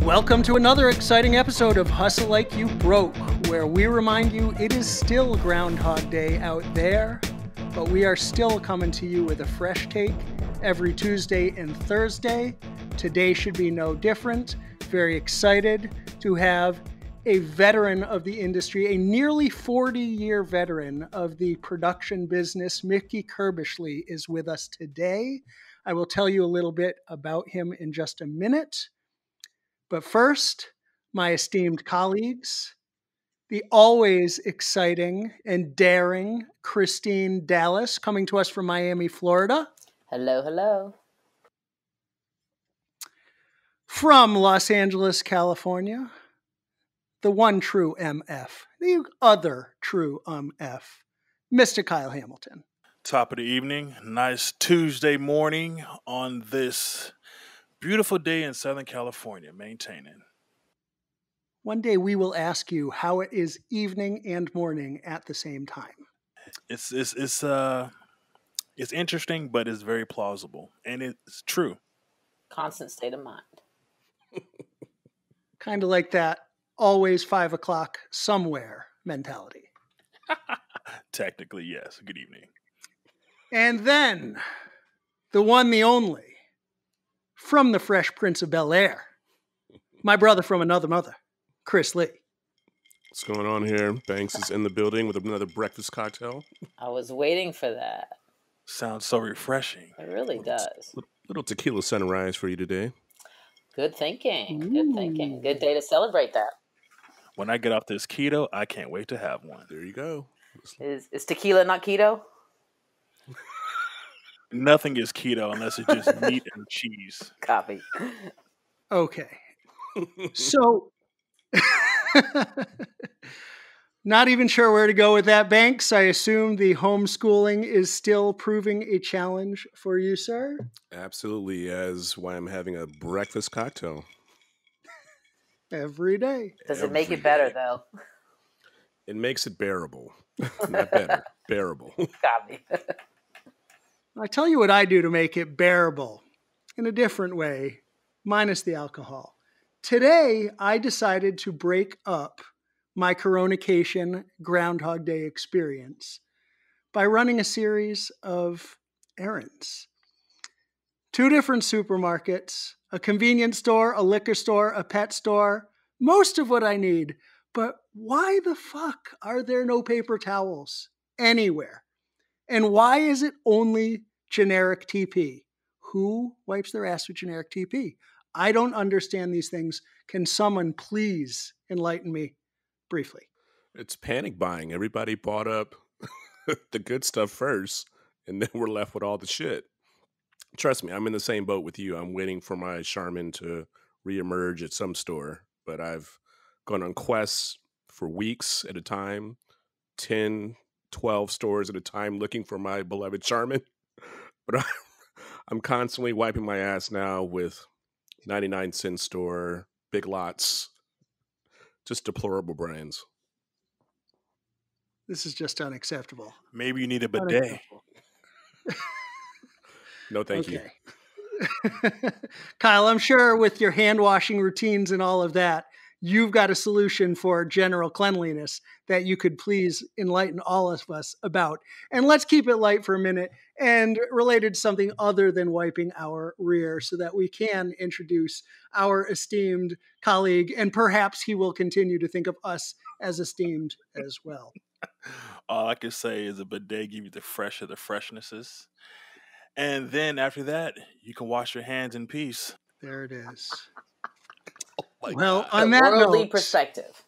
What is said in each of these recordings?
Welcome to another exciting episode of Hustle Like You Broke, where we remind you it is still Groundhog Day out there, but we are still coming to you with a fresh take every Tuesday and Thursday. Today should be no different. Very excited to have a veteran of the industry, a nearly 40-year veteran of the production business. Mickey Curbishley is with us today. I will tell you a little bit about him in just a minute. But first, my esteemed colleagues, the always exciting and daring Christine Dallas, coming to us from Miami, Florida. Hello, hello. From Los Angeles, California, the one true MF, the other true MF, Mr. Kyle Hamilton. Top of the evening, nice Tuesday morning on this beautiful day in Southern California, maintaining. One day we will ask you how it is evening and morning at the same time. It's interesting, but it's very plausible, and it's true. Constant state of mind. Kind of like that always 5 o'clock somewhere mentality. Technically, yes. Good evening. And then the one, the only, from the Fresh Prince of Bel-Air, my brother from another mother, Chris Lee. What's going on here? Banks is in the building with another breakfast cocktail. I was waiting for that. Sounds so refreshing. It really does. Little tequila sunrise for you today. Good thinking. Good thinking. Good day to celebrate that. When I get off this keto, I can't wait to have one. There you go. Is tequila not keto? Nothing is keto unless it's just meat and cheese. Copy. Okay. So, not even sure where to go with that, Banks. I assume the homeschooling is still proving a challenge for you, sir? Absolutely, as why I'm having a breakfast cocktail. Every day. Does it make it better, though? It makes it bearable. Not better. Bearable. Copy. I tell you what I do to make it bearable in a different way, minus the alcohol. Today, I decided to break up my Coronication Groundhog Day experience by running a series of errands. 2 different supermarkets, a convenience store, a liquor store, a pet store, most of what I need. But why the fuck are there no paper towels anywhere? And why is it only generic TP? Who wipes their ass with generic TP? I don't understand these things. Can someone please enlighten me briefly? It's panic buying. Everybody bought up the good stuff first, and then we're left with all the shit. Trust me, I'm in the same boat with you. I'm waiting for my Charmin to reemerge at some store, but I've gone on quests for weeks at a time, 10, 12 stores at a time looking for my beloved Charmin. But I'm constantly wiping my ass now with 99-cent store, Big Lots, just deplorable brands. This is just unacceptable. Maybe you need a bidet. No, thank you. Kyle, I'm sure with your hand washing routines and all of that, you've got a solution for general cleanliness that you could please enlighten all of us about. And let's keep it light for a minute and related to something other than wiping our rear so that we can introduce our esteemed colleague, and perhaps he will continue to think of us as esteemed as well. All I can say is a bidet give you the fresh of the freshnesses. And then after that, you can wash your hands in peace. There it is. Well, on that worldly note, perspective.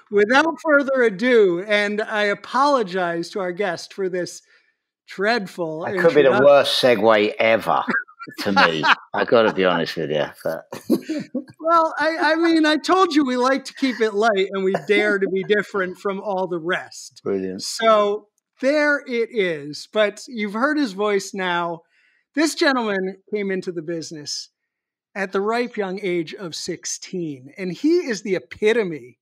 Without further ado, and I apologize to our guest for this dreadful. That could be the worst segue ever to me. I got to be honest with you. But. Well, I mean, I told you we like to keep it light and we dare to be different from all the rest. Brilliant. So there it is. But you've heard his voice now. This gentleman came into the business at the ripe young age of 16, and he is the epitome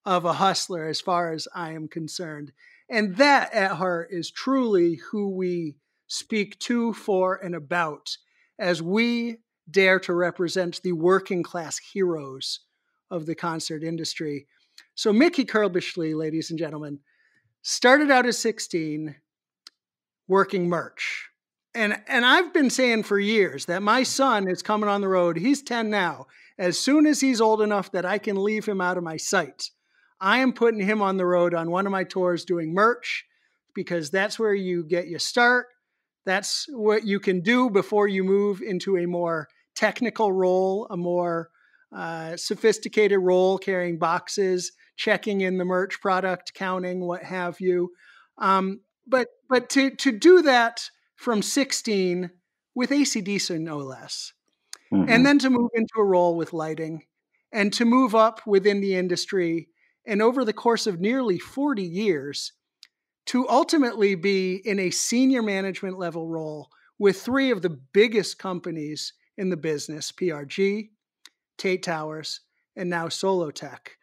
of a hustler as far as I am concerned. And that at heart is truly who we speak to, for, and about as we dare to represent the working class heroes of the concert industry. So Mickey Curbishley, ladies and gentlemen, started out at 16 working merch. And I've been saying for years that my son is coming on the road. He's 10 now. As soon as he's old enough that I can leave him out of my sight, I am putting him on the road on one of my tours doing merch, because that's where you get your start. That's what you can do before you move into a more technical role, a more sophisticated role, carrying boxes, checking in the merch product, counting, what have you. But to do that from 16 with AC/DC, no less, and then to move into a role with lighting, and to move up within the industry, and over the course of nearly 40 years, to ultimately be in a senior management level role with three of the biggest companies in the business, PRG, Tate Towers, and now Solotech.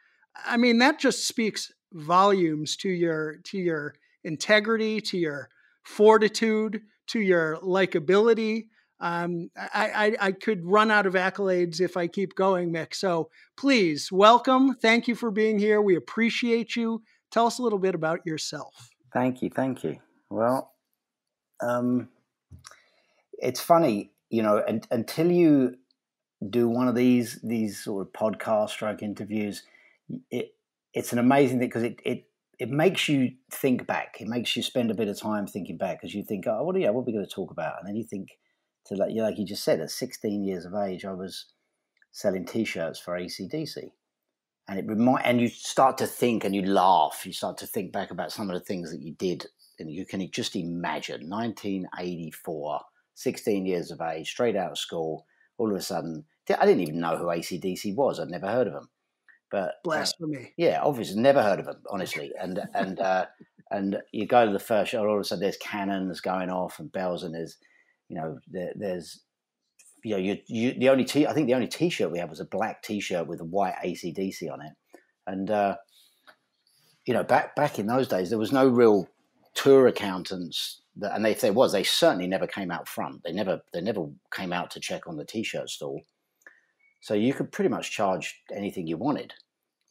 I mean, that just speaks volumes to your integrity, to your fortitude, to your likability. I could run out of accolades if I keep going, Mick. So please, welcome. Thank you for being here. We appreciate you. Tell us a little bit about yourself. Thank you. Well, it's funny, until you do one of these sort of podcast stroke interviews, it's an amazing thing, because it makes you think back. It makes you spend a bit of time thinking back, because you think, oh, what are we going to talk about? And then you think, like you just said, at 16 years of age, I was selling T-shirts for AC/DC. And you start to think, and you laugh. You start to think back about some of the things that you did, and you can just imagine 1984, 16 years of age, straight out of school. All of a sudden, I didn't even know who AC/DC was. I'd never heard of them. But blasphemy. Yeah, obviously, never heard of them, honestly. And you go to the first show, all of a sudden there's cannons going off and bells, and there's the only I think the only T-shirt we had was a black T-shirt with a white AC/DC on it, and back in those days there was no real tour accountants, and if there was, they certainly never came out front. They never came out to check on the T-shirt stall, so you could pretty much charge anything you wanted,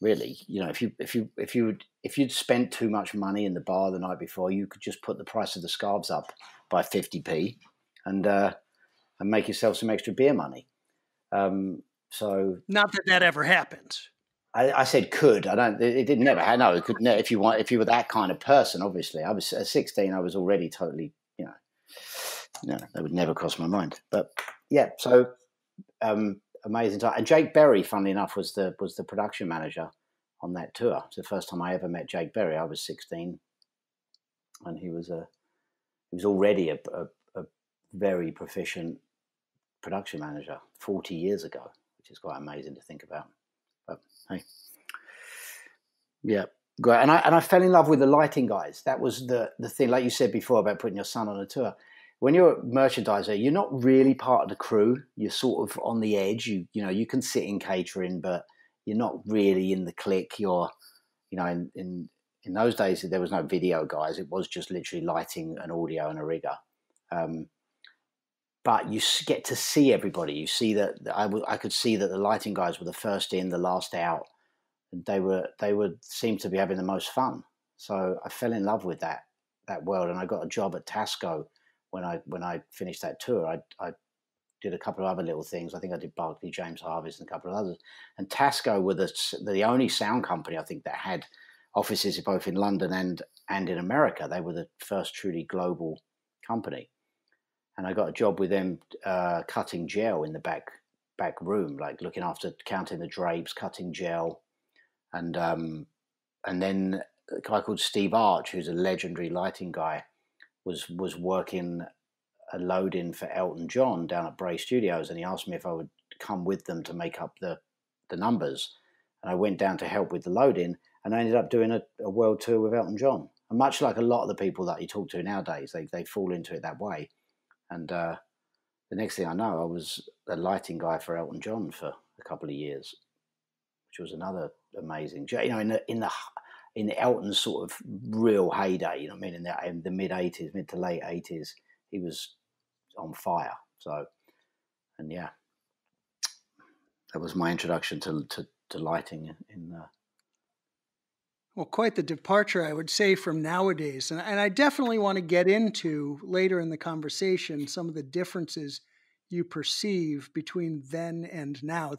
really. If you'd spent too much money in the bar the night before, you could just put the price of the scarves up by 50p, and make yourself some extra beer money. So not that ever happened. I said could. I don't. It didn't never. No, it could. If you were that kind of person, obviously. I was at 16. I was already totally. No, that would never cross my mind. But yeah, so amazing time. And Jake Berry, funnily enough, was the production manager on that tour. It's the first time I ever met Jake Berry. I was 16, and he was already a very proficient production manager 40 years ago, which is quite amazing to think about. But hey, yeah, great. And I fell in love with the lighting guys. That was the thing, like you said before, about putting your son on a tour. When you're a merchandiser, you're not really part of the crew. You're sort of on the edge. You can sit in catering, but you're not really in the clique. You're, in those days there was no video guys. It was just literally lighting and audio and a rigger. But you get to see everybody. You see that I could see that the lighting guys were the first in, the last out. And they would seem to be having the most fun. So I fell in love with that world, and I got a job at Tasco when I finished that tour. I did a couple of other little things. I think I did Barclay James Harvest and a couple of others. And Tasco were the only sound company, I think, that had offices both in London and in America. They were the first truly global company. And I got a job with them cutting gel in the back room, like looking after counting the drapes, cutting gel. And then a guy called Steve Arch, who's a legendary lighting guy, was working a load-in for Elton John down at Bray Studios, and he asked me if I would come with them to make up the numbers. And I went down to help with the load-in, and I ended up doing a world tour with Elton John. And much like a lot of the people that you talk to nowadays, they fall into it that way. And the next thing I know, I was a lighting guy for Elton John for a couple of years, which was another amazing. In Elton's sort of real heyday, in the mid to late 80s, he was on fire. So, and yeah, that was my introduction to lighting in. Well, quite the departure, I would say, from nowadays. And I definitely want to get into later in the conversation some of the differences you perceive between then and now.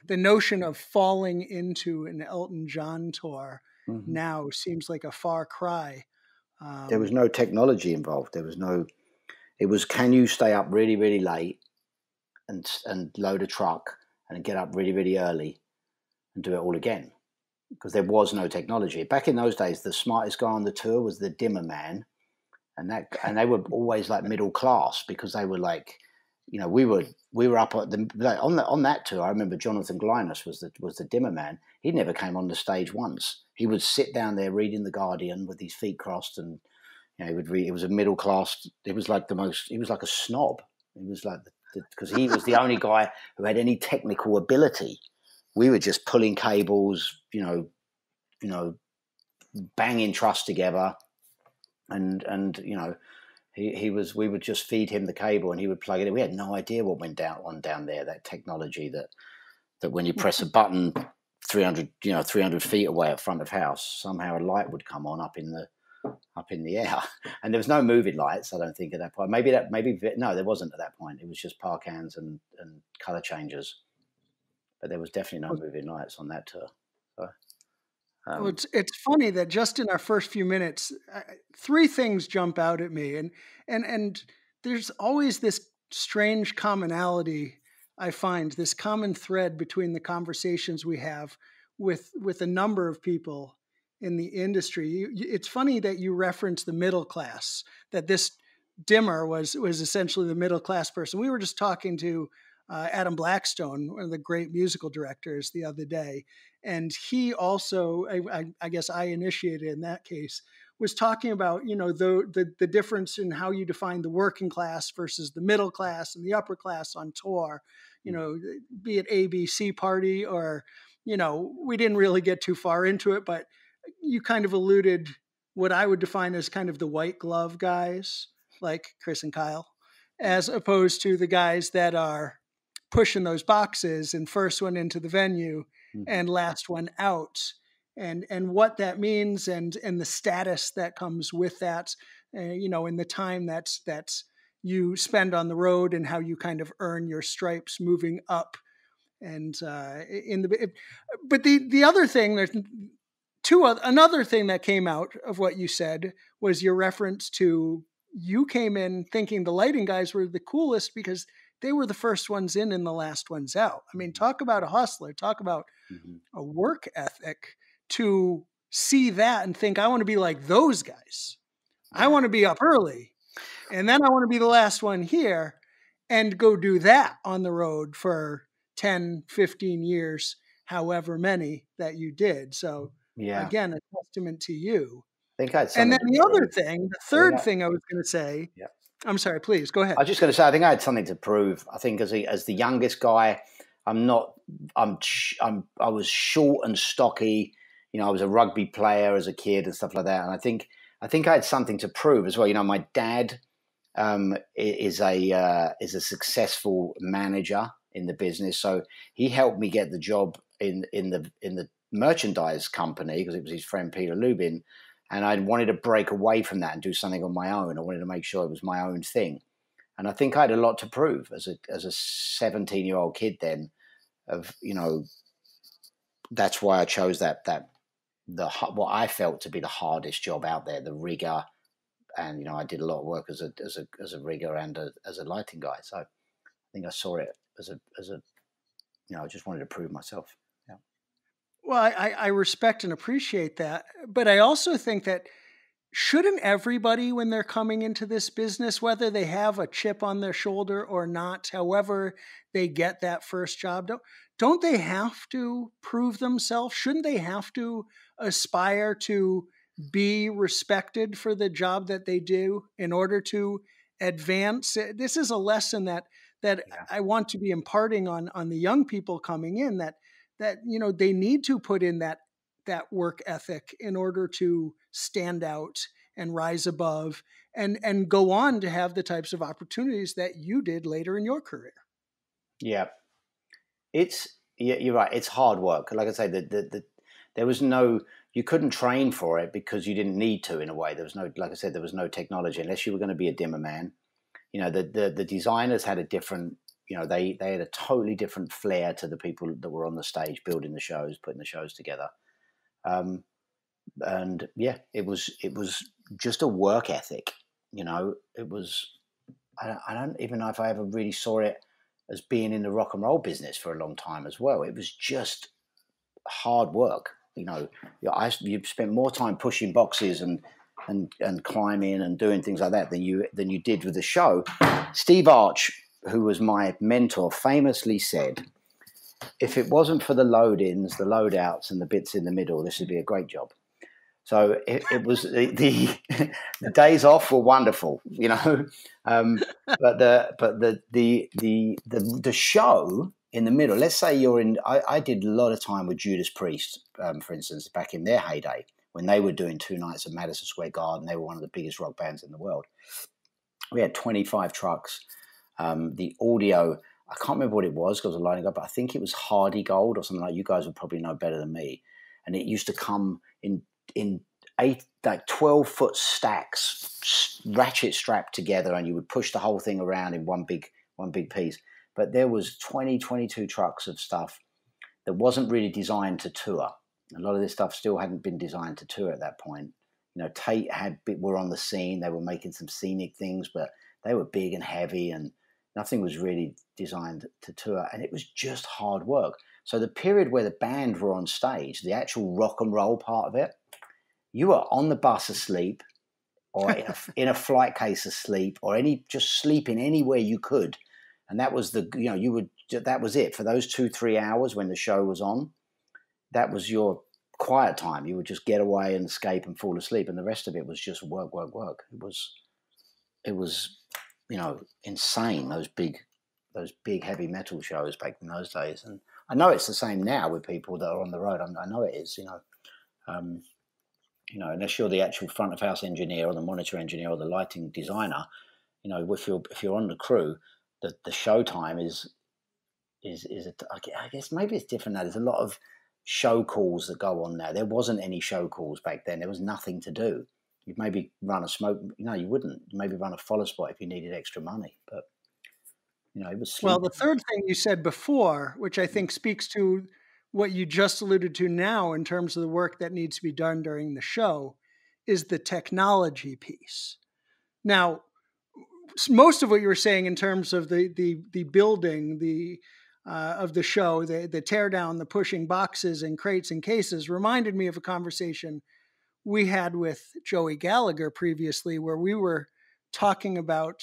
The notion of falling into an Elton John tour now seems like a far cry. There was no technology involved. It was, can you stay up really, really late and load a truck and get up really, really early and do it all again? Because there was no technology. Back in those days, the smartest guy on the tour was the dimmer man. And they were always like middle class, because they were like, you know, we were up at on that tour. I remember Jonathan Glynas was the dimmer man. He never came on the stage once. He would sit down there reading The Guardian with his feet crossed, and you know, he would read. It was a middle class. It was like he was like a snob. He was like, because he was the only guy who had any technical ability. We were just pulling cables, you know, banging truss together, and you know, we would just feed him the cable and he would plug it in. We had no idea what went down there. That technology that when you press a button 300 feet away at front of house, somehow a light would come on up in the air, and there was no moving lights. I don't think at that point. No, there wasn't at that point. It was just park hands and color changers. But there was definitely no moving lights on that tour. So, well, it's funny that just in our first few minutes, three things jump out at me, and there's always this strange commonality. I find this common thread between the conversations we have with a number of people in the industry. It's funny that you reference the middle class, that this dimmer was essentially the middle class person. We were just talking to Adam Blackstone, one of the great musical directors, the other day. And he also, I guess I initiated in that case, was talking about, you know, the difference in how you define the working class versus the middle class and the upper class on tour, you know, be it ABC Party or, you know, we didn't really get too far into it, but you kind of alluded what I would define as kind of the white glove guys, like Chris and Kyle, as opposed to the guys that are pushing those boxes and first one into the venue and last one out, and what that means and the status that comes with that, you know, in the time that's you spend on the road and how you kind of earn your stripes moving up. And but the other thing, there's another thing that came out of what you said was your reference to, you came in thinking the lighting guys were the coolest because they were the first ones in and the last ones out. I mean, talk about a hustler, talk about a work ethic, to see that and think, I want to be like those guys. I want to be up early, and then I want to be the last one here, and go do that on the road for 10, 15 years, however many that you did. So again, a testament to you. I think I had and then something the to other prove. thing, the third thing I was going to say, I'm sorry, please go ahead. I was just going to say, I think I had something to prove. I think as the youngest guy, I was short and stocky. You know, I was a rugby player as a kid and stuff like that. And I think I had something to prove as well. You know, my dad is a successful manager in the business, so he helped me get the job in the merchandise company because it was his friend Peter Lubin. And I wanted to break away from that and do something on my own. I wanted to make sure it was my own thing. And I think I had a lot to prove as a 17-year-old kid then, of, you know, that's why I chose what I felt to be the hardest job out there, the rigger. And, you know, I did a lot of work as a rigger and as a lighting guy. So I think I saw it as a, you know, I just wanted to prove myself. Yeah. Well, I respect and appreciate that. But I also think that shouldn't everybody, when they're coming into this business, whether they have a chip on their shoulder or not, however they get that first job, don't they have to prove themselves? Shouldn't they have to aspire to be respected for the job that they do in order to advance? This is a lesson that I want to be imparting on the young people coming in, that you know, they need to put in that work ethic in order to stand out and rise above and go on to have the types of opportunities that you did later in your career. Yeah. It's you're right. It's hard work. Like I say, there was you couldn't train for it because you didn't need to. In a way, there was no, like I said, there was no technology unless you were going to be a dimmer man. You know, the designers had a different. You know, they had a totally different flair to the people that were on the stage building the shows, putting the shows together. And yeah, it was just a work ethic. You know, it was. I don't even know if I ever really saw it as being in the rock and roll business for a long time as well. It was just hard work. You know, you spent more time pushing boxes and climbing and doing things like that than you did with the show. Steve Arch, who was my mentor, famously said, "If it wasn't for the load-ins, the load-outs, and the bits in the middle, this would be a great job." So it was the days off were wonderful, you know, but the show in the middle. Let's say you're in. I did a lot of time with Judas Priest, for instance, back in their heyday when they were doing 2 nights at Madison Square Garden. They were one of the biggest rock bands in the world. We had 25 trucks. The audio, I can't remember what it was because I was lining up, but I think it was Hardy Gold or something like. You guys would probably know better than me. And it used to come in 12-foot stacks, ratchet strapped together, and you would push the whole thing around in one big piece. But there was 22 trucks of stuff that wasn't really designed to tour. A lot of this stuff still hadn't been designed to tour at that point. You know, Tate were on the scene. They were making some scenic things, but they were big and heavy, and nothing was really designed to tour. And it was just hard work. So the period where the band were on stage, the actual rock and roll part of it, you were on the bus asleep, or in a flight case asleep, or just sleeping anywhere you could, and that was that was it for those 2-3 hours when the show was on. That was your quiet time. You would just get away and escape and fall asleep, and the rest of it was just work. It was insane. Those big heavy metal shows back in those days, and I know it's the same now with people that are on the road. I know it is. Unless you're the actual front of house engineer or the monitor engineer or the lighting designer, if you're on the crew, the show time is I guess maybe it's different now. There's a lot of show calls that go on now. There wasn't any show calls back then. There was nothing to do. You'd maybe run a smoke. No, you wouldn't. You'd maybe run a follow spot if you needed extra money. But it was. Well, the third thing you said before, which I think speaks to what you just alluded to now in terms of the work that needs to be done during the show, is the technology piece. Now, most of what you were saying in terms of the building of the show, the tear down, the pushing boxes and crates and cases, reminded me of a conversation we had with Joey Gallagher previously, where we were talking about,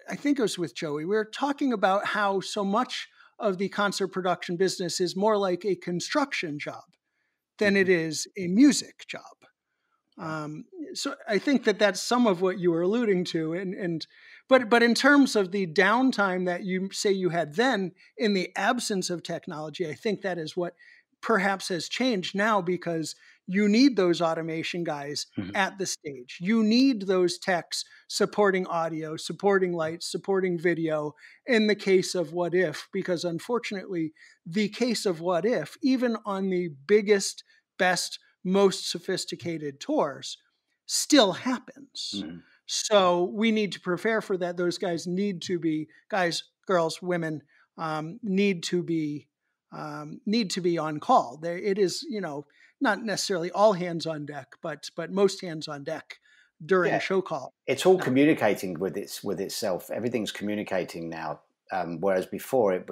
I think it was with Joey, we were talking about how so much of the concert production business is more like a construction job than it is a music job. So I think that's some of what you were alluding to, but in terms of the downtime that you say you had then in the absence of technology, I think that is what perhaps has changed now, because you need those automation guys at the stage. You need those techs supporting audio, supporting lights, supporting video in the case of What If, because unfortunately, the case of What If, even on the biggest, best, most sophisticated tours, still happens. So we need to prepare for that. Those guys need to be, guys, girls, women, need to be on call. It is, not necessarily all hands on deck, but most hands on deck during a show call. It's all communicating with itself. Everything's communicating now, whereas before it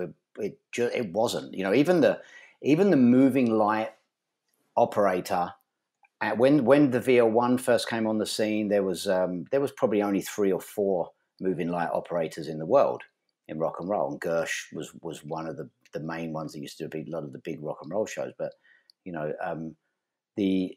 wasn't. Even the moving light operator. When the VL1 first came on the scene, there was probably only 3 or 4 moving light operators in the world in rock and roll, and Gersh was one of the main ones that used to do a lot of the big rock and roll shows. But they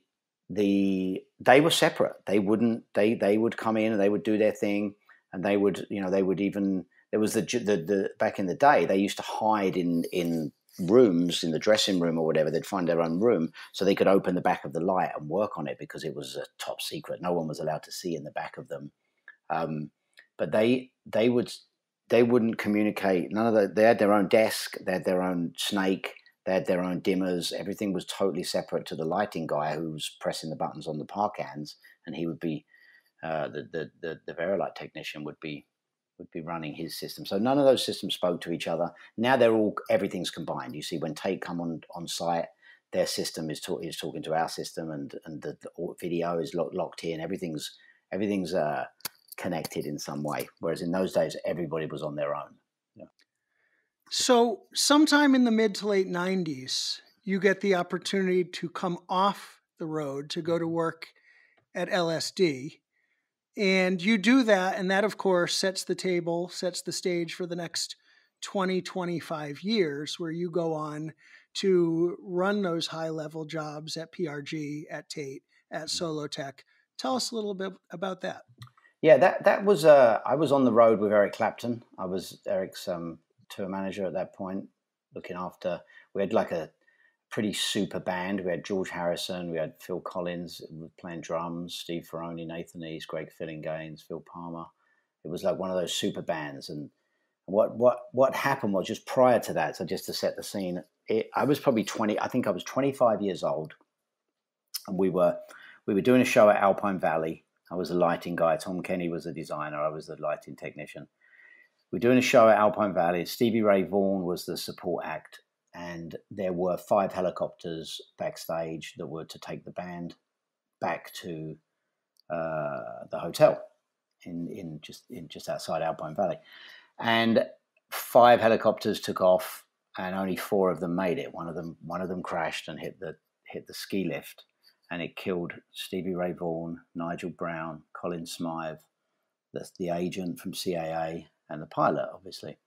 were separate. They would come in and they would do their thing, and they would even, there was the back in the day, they used to hide in rooms in the dressing room or whatever. They'd find their own room so they could open the back of the light and work on it, because it was a top secret. No one was allowed to see in the back of them. But they would they wouldn't communicate. They had their own desk, they had their own snake, they had their own dimmers. Everything was totally separate to the lighting guy who was pressing the buttons on the park hands, and he would be the Verilight technician would be running his system. So none of those systems spoke to each other. Now everything's combined. You see, when Tate come on site, their system is talking to our system, and the video is locked in. Everything's connected in some way. Whereas in those days, everybody was on their own. Yeah. So sometime in the mid to late 90s, you get the opportunity to come off the road to go to work at LSD. And you do that, and that, of course, sets the stage for the next 20, 25 years, where you go on to run those high-level jobs at PRG, at Tate, at Solotech. Tell us a little bit about that. Yeah, that was I was on the road with Eric Clapton. I was Eric's tour manager at that point, looking after. We had like a pretty super band. We had George Harrison, we had Phil Collins playing drums, Steve Ferroni, Nathan East, Greg Fillinganes, Phil Palmer. It was like one of those super bands. And what happened was, just prior to that, so just to set the scene, I was probably 20. I think I was 25 years old, and we were doing a show at Alpine Valley. I was the lighting guy. Tom Kenny was the designer. I was the lighting technician. We're doing a show at Alpine Valley. Stevie Ray Vaughan was the support act. And there were 5 helicopters backstage that were to take the band back to the hotel in just outside Alpine Valley. And 5 helicopters took off, and only 4 of them made it. One of them crashed and hit the ski lift, and it killed Stevie Ray Vaughan, Nigel Brown, Colin Smythe, the agent from CAA, and the pilot, obviously.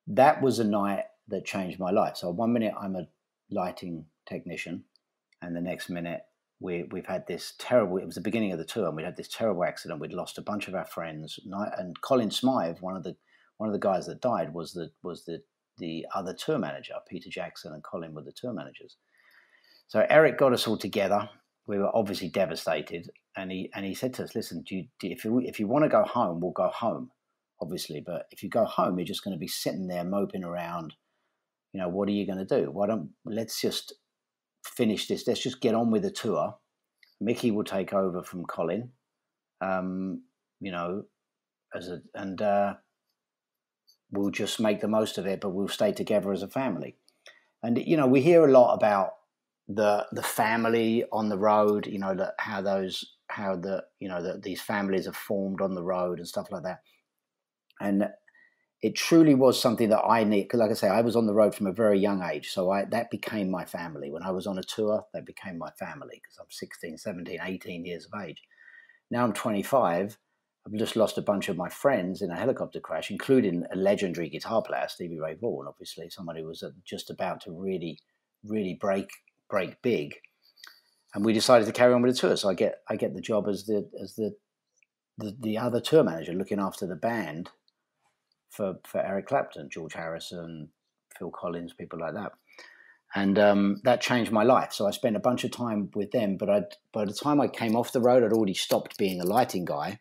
That was a night that changed my life. So one minute I'm a lighting technician, and the next minute we've had this terrible, it was the beginning of the tour, and we'd had this terrible accident. We'd lost a bunch of our friends, and Colin Smythe, one of the guys that died, was the other tour manager. Peter Jackson and Colin were the tour managers. So Eric got us all together. We were obviously devastated, and he said to us, "Listen, if you want to go home, we'll go home, obviously. But if you go home, you're just going to be sitting there moping around. You know, what are you going to do? Let's just finish this. Let's just get on with the tour. Mickey will take over from Colin, we'll just make the most of it, but we'll stay together as a family." And, we hear a lot about the family on the road, that these families are formed on the road and stuff like that. And it truly was something that I need, because like I say, I was on the road from a very young age. So that became my family. When I was on a tour, that became my family, because I'm 16, 17, 18 years of age. Now I'm 25. I've just lost a bunch of my friends in a helicopter crash, including a legendary guitar player, Stevie Ray Vaughan, obviously, somebody who was just about to really, really break big. And we decided to carry on with the tour. So I get the job as the other tour manager, looking after the band for Eric Clapton, George Harrison, Phil Collins, people like that. And that changed my life. So I spent a bunch of time with them. But by the time I came off the road, I'd already stopped being a lighting guy,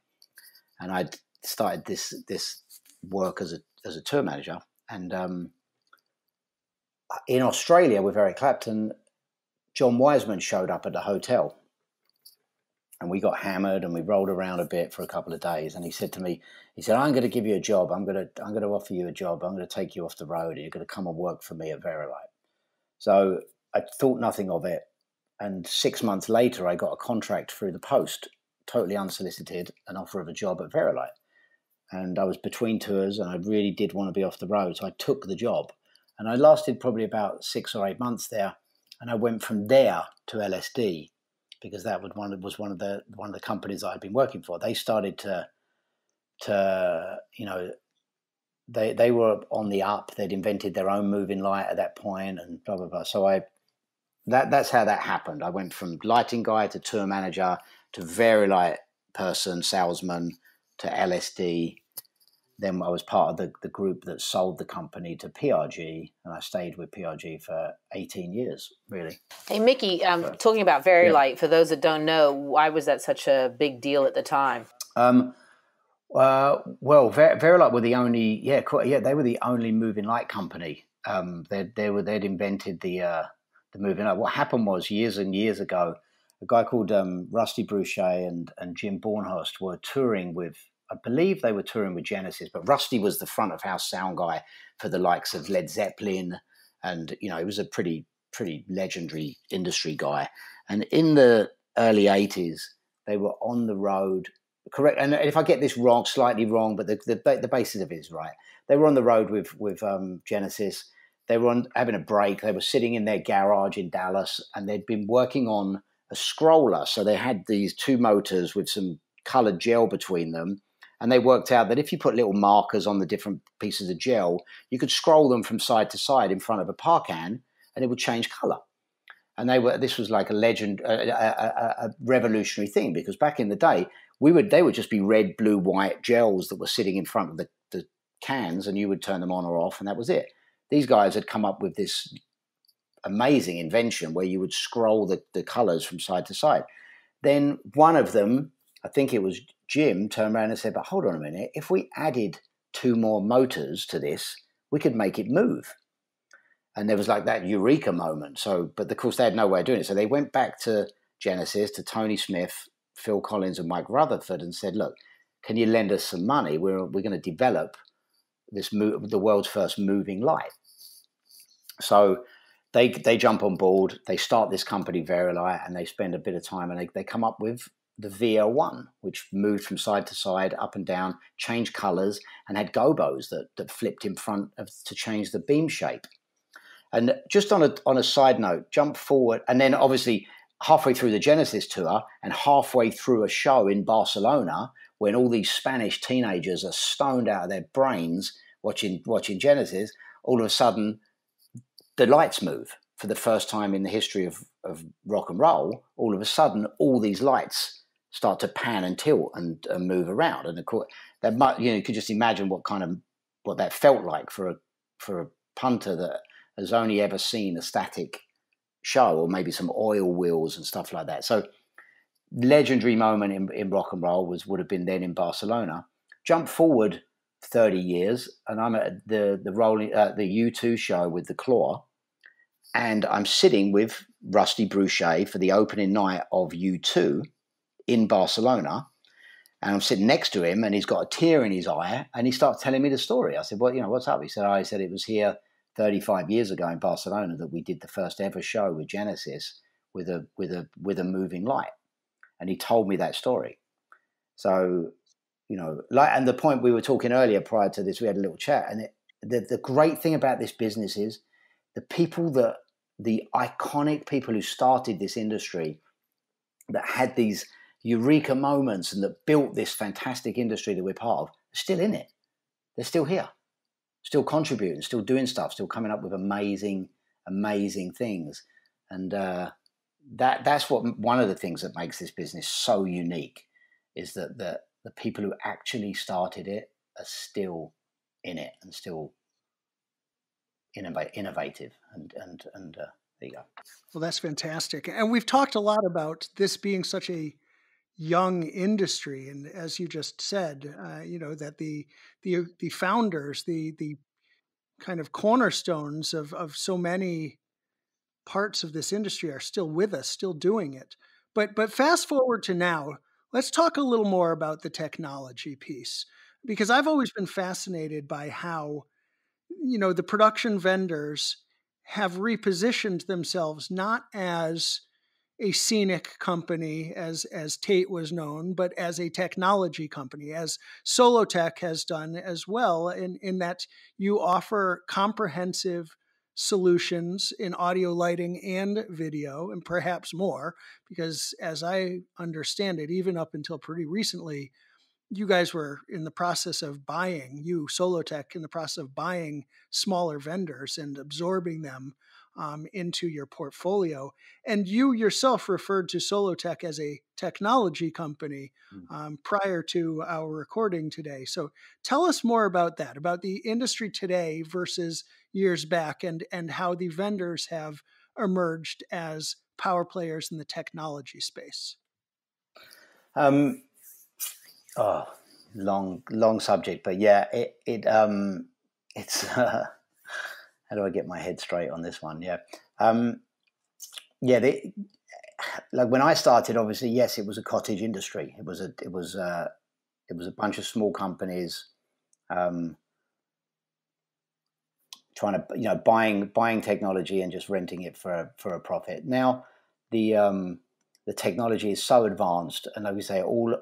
and I'd started this work as a tour manager. And in Australia with Eric Clapton, John Wiseman showed up at the hotel, and we got hammered and we rolled around a bit for a couple of days. And he said to me, "I'm going to give you a job. I'm going to offer you a job. I'm going to take you off the road, and you're going to come and work for me at Verilight." So I thought nothing of it. And 6 months later, I got a contract through the post, totally unsolicited, an offer of a job at Verilight. And I was between tours, and I really did want to be off the road. So I took the job, and I lasted probably about 6 or 8 months there. And I went from there to LSD, because that was one of the companies I'd been working for. They started to they were on the up. They'd invented their own moving light at that point, and blah blah blah. So that's how that happened. I went from lighting guy to tour manager to Verilight person, salesman, to LSD. Then I was part of the group that sold the company to PRG, and I stayed with PRG for 18 years, really. Hey, Mickey, talking about Verilight, for those that don't know, why was that such a big deal at the time? Well, Verilite were the only, they were the only moving light company. They'd invented the moving light. What happened was years and years ago, a guy called Rusty Boucher and Jim Bornhurst were touring with, I believe they were touring with Genesis, but Rusty was the front of house sound guy for the likes of Led Zeppelin, and he was a pretty legendary industry guy. And in the early 80s, they were on the road. Correct, and if I get this wrong, slightly wrong, but the basis of it is right. They were on the road with Genesis. They were having a break. They were sitting in their garage in Dallas, and they'd been working on a scroller. So they had these two motors with some colored gel between them, and they worked out that if you put little markers on the different pieces of gel, you could scroll them from side to side in front of a par can, and it would change color. And this was like a revolutionary thing, because back in the day, they would just be red, blue, white gels that were sitting in front of the cans, and you would turn them on or off, and that was it. These guys had come up with this amazing invention where you would scroll the colors from side to side. Then one of them, I think it was Jim, turned around and said, but hold on a minute, if we added 2 more motors to this, we could make it move. And there was like that eureka moment. So, but of course they had no way of doing it. So they went back to Genesis, to Tony Smith, Phil Collins and Mike Rutherford, and said, look, can you lend us some money? We're going to develop the world's first moving light. So they jump on board, they start this company Verilite, and they spend a bit of time, and they come up with the VL1, which moved from side to side, up and down, changed colors, and had gobos that flipped in front to change the beam shape. And just on a side note, jump forward, and then obviously halfway through the Genesis tour and halfway through a show in Barcelona, when all these Spanish teenagers are stoned out of their brains watching Genesis, all of a sudden the lights move for the first time in the history of rock and roll. All of a sudden, all these lights start to pan and tilt and move around. And of course, you could just imagine what that felt like for a punter that has only ever seen a static show, or maybe some oil wheels and stuff like that. So legendary moment in rock and roll would have been then in Barcelona. Jump forward 30 years, and I'm at the U2 show with the Claw, and I'm sitting with Rusty Boucher for the opening night of U2 in Barcelona, and I'm sitting next to him, and he's got a tear in his eye, and he starts telling me the story. I said, well, what's up? He said, I said, it was here 35 years ago in Barcelona that we did the first ever show with Genesis with a moving light. And he told me that story. So, and the point we were talking earlier prior to this, we had a little chat, and the great thing about this business is the iconic people who started this industry, that had these eureka moments and that built this fantastic industry that we're part of, are still in it. They're still here, still contributing, still doing stuff, still coming up with amazing things. And that's one of the things that makes this business so unique, is that the people who actually started it are still in it and still innovative. And there you go. Well, that's fantastic. And we've talked a lot about this being such a young industry, and as you just said, that the founders, the kind of cornerstones of so many parts of this industry are still with us, still doing it. But fast forward to now, let's talk a little more about the technology piece, because I've always been fascinated by how the production vendors have repositioned themselves not as a scenic company, as Tate was known, but as a technology company, as Solotech has done as well, in that you offer comprehensive solutions in audio, lighting, and video, and perhaps more, because as I understand it, even up until pretty recently, you guys were in the process of Solotech, in the process of buying smaller vendors and absorbing them into your portfolio. And you yourself referred to Solotech as a technology company prior to our recording today. So tell us more about that, about the industry today versus years back, and how the vendors have emerged as power players in the technology space. long subject, but yeah, it's how do I get my head straight on this one? Yeah. Like when I started, obviously, yes, it was a cottage industry. It was a bunch of small companies trying to, buying technology and just renting it for a profit. Now the technology is so advanced, and like we say, all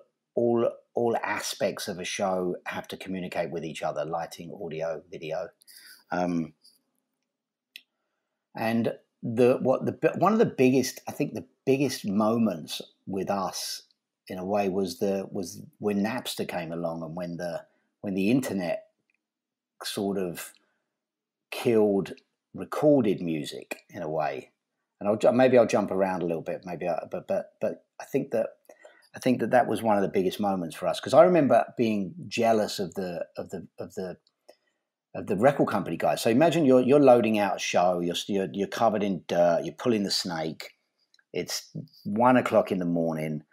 aspects of a show have to communicate with each other: lighting, audio, video, and one of the biggest, I think, the biggest moments with us in a way was when Napster came along, and when the internet sort of killed recorded music in a way. And maybe I'll jump around a little bit, but I think that was one of the biggest moments for us, because I remember being jealous of the record company guys. So imagine you're loading out a show, you're covered in dirt, you're pulling the snake, it's 1 o'clock in the morning,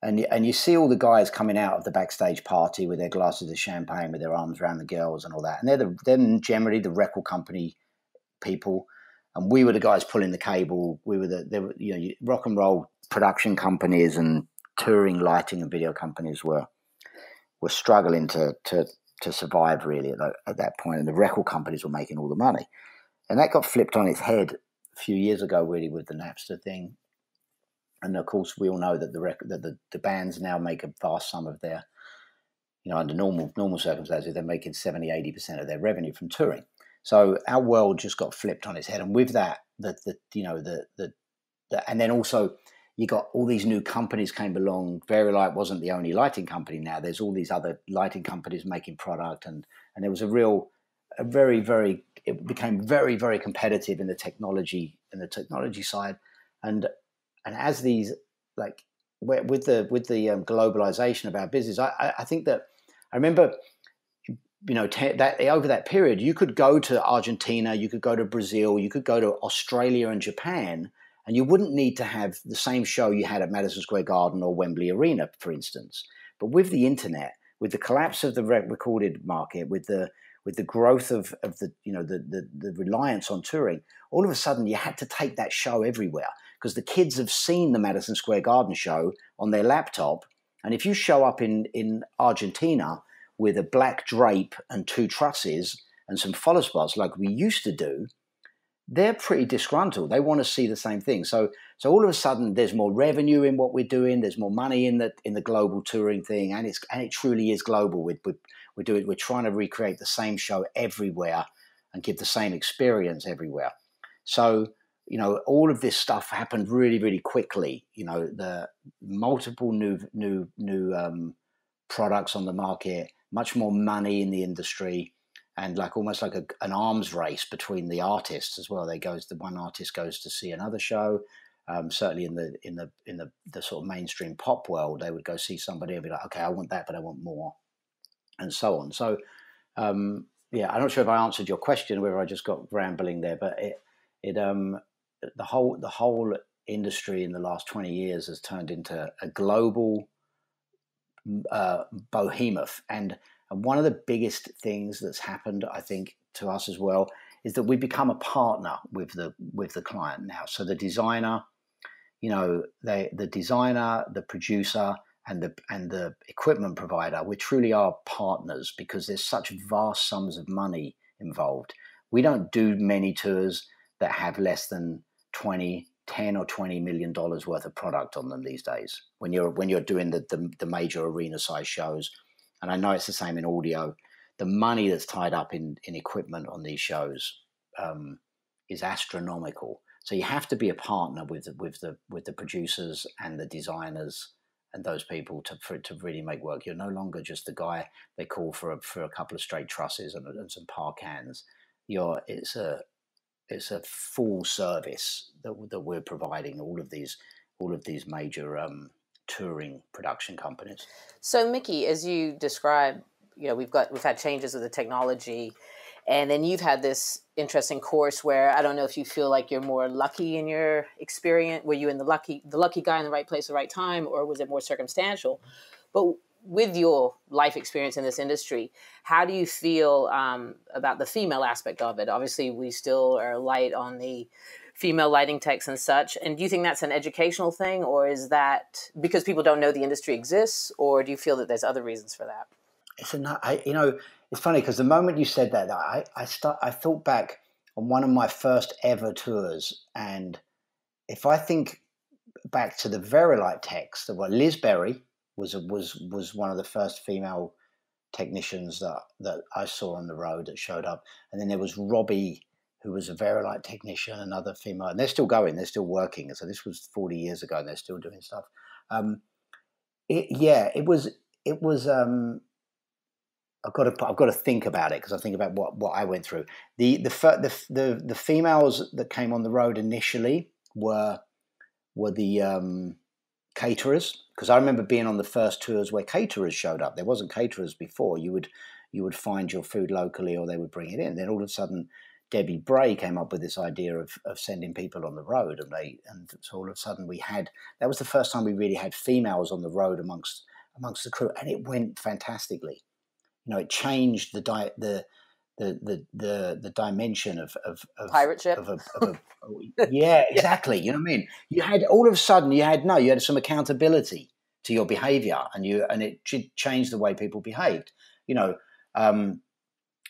and you see all the guys coming out of the backstage party with their glasses of champagne, with their arms around the girls and all that, and they're generally the record company people, and we were the guys pulling the cable. We were rock and roll production companies and touring lighting and video companies were struggling to survive really at that point, and the record companies were making all the money. And that got flipped on its head a few years ago, really, with the Napster thing. And of course, we all know that the bands now make a vast sum of their, under normal circumstances, they're making 70-80% of their revenue from touring. So our world just got flipped on its head, and with that, and then also you got all these new companies came along. Vari-Light wasn't the only lighting company. Now there's all these other lighting companies making product, and there was it became very, very competitive in the technology side, and as these, like, with the globalization of our business, I think that I remember, that over that period, you could go to Argentina, you could go to Brazil, you could go to Australia and Japan, and you wouldn't need to have the same show you had at Madison Square Garden or Wembley Arena, for instance. But with the internet, with the collapse of the recorded market, with the growth of the reliance on touring, all of a sudden you had to take that show everywhere, because the kids have seen the Madison Square Garden show on their laptop. And if you show up in Argentina with a black drape and 2 trusses and some follow spots like we used to do, they're pretty disgruntled. They want to see the same thing. So all of a sudden there's more revenue in what we're doing. There's more money in the global touring thing. And it truly is global. We're trying to recreate the same show everywhere and give the same experience everywhere. So, all of this stuff happened really, really quickly. The multiple new products on the market, much more money in the industry, and almost like an arms race between the artists as well. The one artist goes to see another show. Certainly in the sort of mainstream pop world, they would go see somebody and be like, okay, I want that, but I want more, and so on. So, I'm not sure if I answered your question, whether I just got rambling there, but the whole industry in the last 20 years has turned into a global behemoth. And one of the biggest things that's happened, I think, to us as well, is that we become a partner with the client now. So the designer, the designer, the producer, and the equipment provider, we truly are partners, because there's such vast sums of money involved. We don't do many tours that have less than 10 or $20 million worth of product on them these days, when you're doing the major arena size shows. And I know it's the same in audio. The money that's tied up in equipment on these shows is astronomical. So you have to be a partner with the producers and the designers and those people for it to really make work. You're no longer just the guy they call for a couple of straight trusses and some par cans. It's a full service that we're providing all of these major touring production companies. So Mickey, as you described, we've had changes of the technology, and then you've had this interesting course where I don't know if you feel like you're more lucky in your experience. Were you in the lucky guy in the right place at the right time, or was it more circumstantial? But with your life experience in this industry, how do you feel about the female aspect of it? Obviously, we still are light on the female lighting techs and such. And do you think that's an educational thing, or is that because people don't know the industry exists, or do you feel that there's other reasons for that? It's funny because the moment you said that, I thought back on one of my first ever tours, and if I think back to the Verilight techs, Liz Berry was one of the first female technicians that I saw on the road that showed up, and then there was Robbie, who was a Verilight technician, another female, and they're still going, they're still working. So this was 40 years ago, and they're still doing stuff. It was. I've got to think about it because I think about what I went through. The females that came on the road initially were the caterers, because I remember being on the first tours where caterers showed up. There wasn't caterers before. You would find your food locally, or they would bring it in. Then all of a sudden, Debbie Bray came up with this idea of sending people on the road, and so all of a sudden that was the first time we really had females on the road amongst the crew, and it went fantastically. It changed the dimension of pirate ship. Yeah, exactly. You know what I mean? You had all of a sudden you had some accountability to your behavior, and it changed the way people behaved.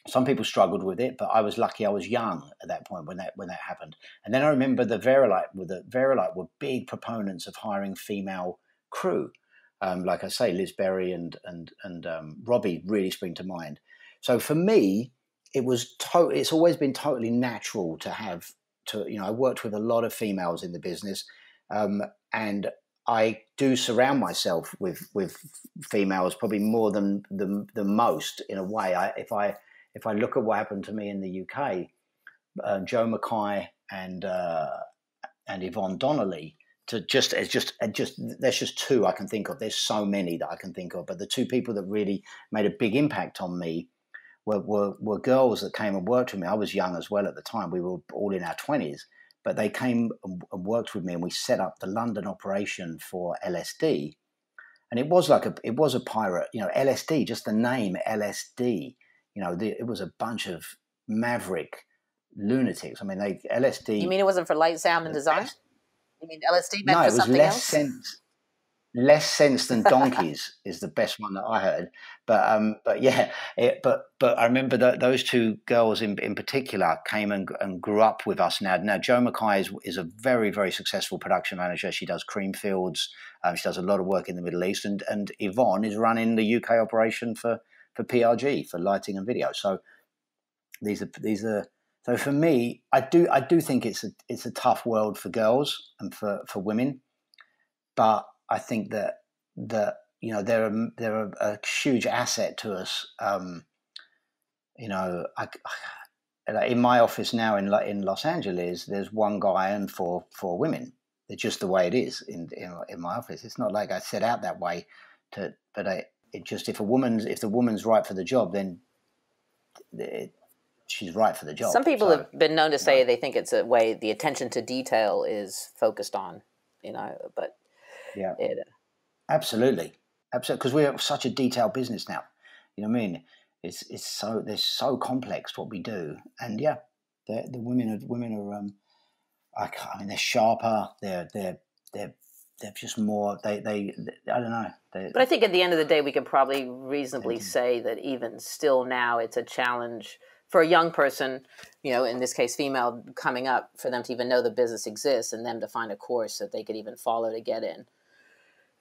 Some people struggled with it, but I was lucky. I was young at that point when that happened. And then I remember the Verilight were big proponents of hiring female crew. Like I say, Liz Berry and Robbie really spring to mind. So for me, it's always been totally natural I worked with a lot of females in the business, and I do surround myself with females probably more than most in a way. If I look at what happened to me in the UK, Joe Mackay and Yvonne Donnelly. There's just two I can think of. There's so many that I can think of, but the two people that really made a big impact on me were girls that came and worked with me. I was young as well at the time. We were all in our 20s, but they came and worked with me, and we set up the London operation for LSD. And it was a pirate, LSD, just the name LSD. It was a bunch of maverick lunatics. I mean, LSD. You mean it wasn't for light, sound, and design? You mean LSD meant for something else? No, it was less sense than donkeys is the best one that I heard. But yeah, but I remember that those two girls in particular came and grew up with us. Now Jo Mackay is a very, very successful production manager. She does Creamfields. She does a lot of work in the Middle East, and Yvonne is running the UK operation for PRG, for lighting and video. So these are. So for me, I do think it's a tough world for girls and for women, but I think that they're a huge asset to us. In my office now in Los Angeles, there's one guy and four women. It's just the way it is in my office. It's not like I set out that way if the woman's right for the job, then she's right for the job. Some people have been known to say they think it's a way the attention to detail is focused on, but yeah, absolutely, because we're such a detailed business now. You know what I mean? It's so complex what we do, and yeah, the women are they're sharper. They're just more. They I don't know. But I think at the end of the day, we can probably reasonably say that even still now, it's a challenge for a young person, in this case, female, coming up, for them to even know the business exists and them to find a course that they could even follow to get in.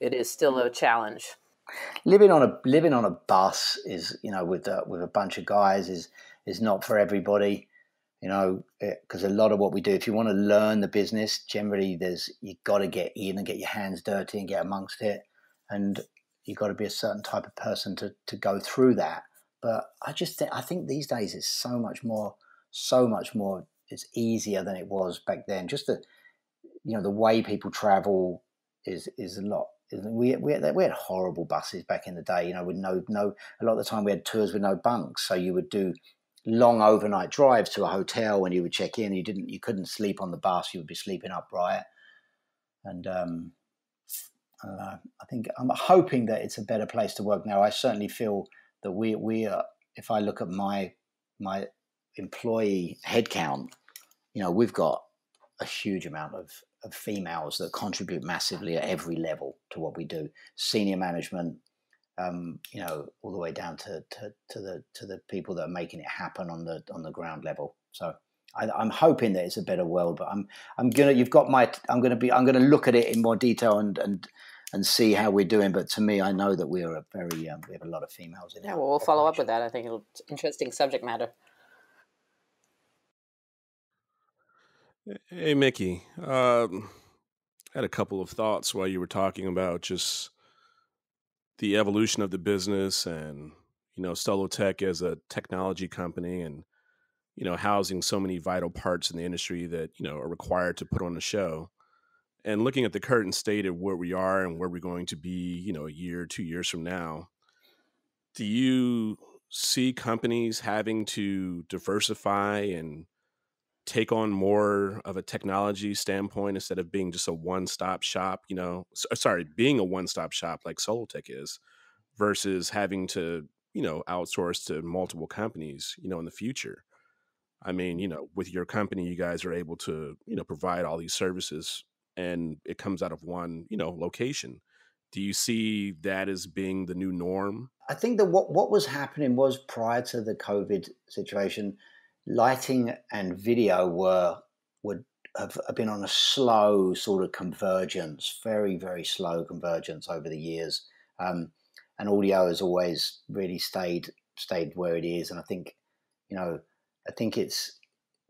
It is still a challenge. Living on a bus is, with a bunch of guys is not for everybody, because a lot of what we do, if you want to learn the business, generally you got to get in and get your hands dirty and get amongst it, and you got to be a certain type of person to go through that. But I think these days it's so much more. It's easier than it was back then. Just the way people travel is a lot. We had horrible buses back in the day. With no. A lot of the time we had tours with no bunks, so you would do long overnight drives to a hotel when you would check in. You couldn't sleep on the bus. You would be sleeping upright, and I don't know. I think I'm hoping that it's a better place to work now. I certainly feel that we are. If I look at my employee headcount, we've got a huge amount of females that contribute massively at every level to what we do. Senior management, all the way down to the people that are making it happen on the ground level. So I'm hoping that it's a better world, but I'm gonna look at it in more detail and see how we're doing. But to me, I know that we are we have a lot of females in it. Yeah, well, we'll follow up with that. I think it's interesting subject matter. Hey, Mickey, I had a couple of thoughts while you were talking about just the evolution of the business and, Solotech as a technology company and, housing so many vital parts in the industry that, are required to put on a show. And looking at the current state of where we are and where we're going to be, a year, 2 years from now, do you see companies having to diversify and take on more of a technology standpoint instead of being just a one-stop shop, being a one-stop shop like Solotech is versus having to, outsource to multiple companies, in the future? I mean, with your company, you guys are able to, provide all these services and it comes out of one, location. Do you see that as being the new norm? I think that what was happening was prior to the COVID situation, lighting and video would have been on a slow sort of convergence, very, very slow convergence over the years. And audio has always really stayed where it is. And I think, I think it's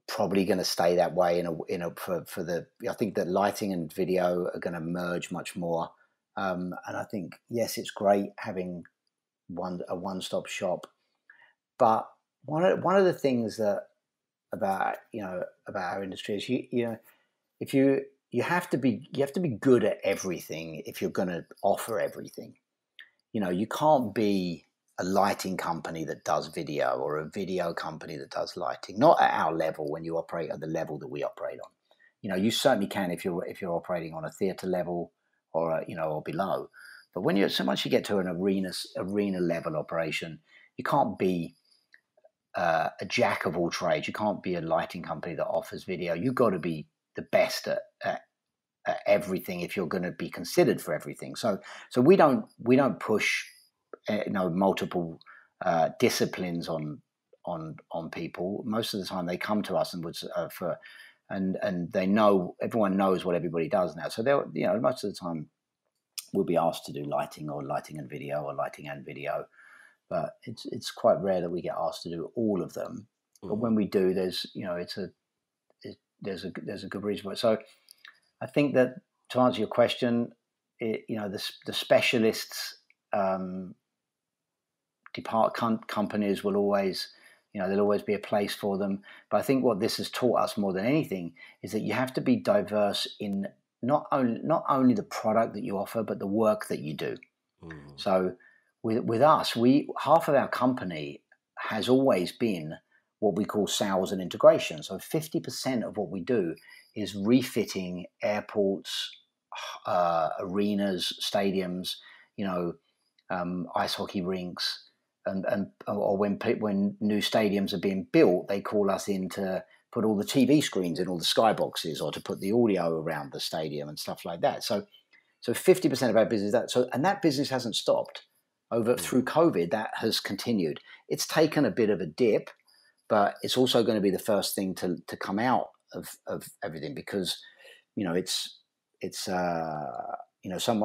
probably going to stay that way I think that lighting and video are going to merge much more. And I think, yes, it's great having a one-stop shop, but one of the things that about our industry is if you have to be good at everything if you're going to offer everything. You can't be a lighting company that does video or a video company that does lighting, not at our level when you operate at the level that we operate on. You certainly can if you're operating on a theater level or or below. But so once you get to an arena level operation, you can't be a jack of all trades. You can't be a lighting company that offers video. You've got to be the best at everything if you're going to be considered for everything. So we don't push multiple disciplines on people. Most of the time they come to us and they know, everyone knows what everybody does now. So they'll, most of the time we'll be asked to do lighting and video or lighting and video. But it's quite rare that we get asked to do all of them. But when we do, there's a good reason for it. So I think that to answer your question, the specialists companies will always, there'll always be a place for them. But I think what this has taught us more than anything is that you have to be diverse in not only the product that you offer, but the work that you do. So with us, half of our company has always been what we call sales and integration. So 50% of what we do is refitting airports, arenas, stadiums, ice hockey rinks, or when new stadiums are being built, they call us in to put all the TV screens in all the skyboxes or to put the audio around the stadium and stuff like that. So 50% of our business and that business hasn't stopped. Through COVID, that has continued. It's taken a bit of a dip, but it's also going to be the first thing to come out of everything because,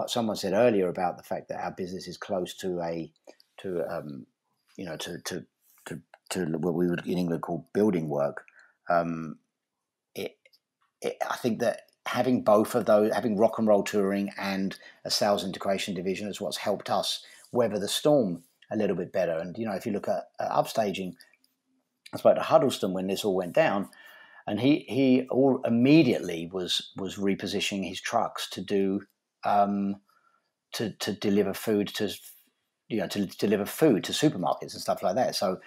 someone said earlier about the fact that our business is close to what we would in England call building work. I think that having both of those, having rock and roll touring and a sales integration division is what's helped us weather the storm a little bit better. And, if you look at upstaging, I spoke to Huddleston when this all went down, and he immediately was repositioning his trucks to do to deliver food to deliver food to supermarkets and stuff like that. So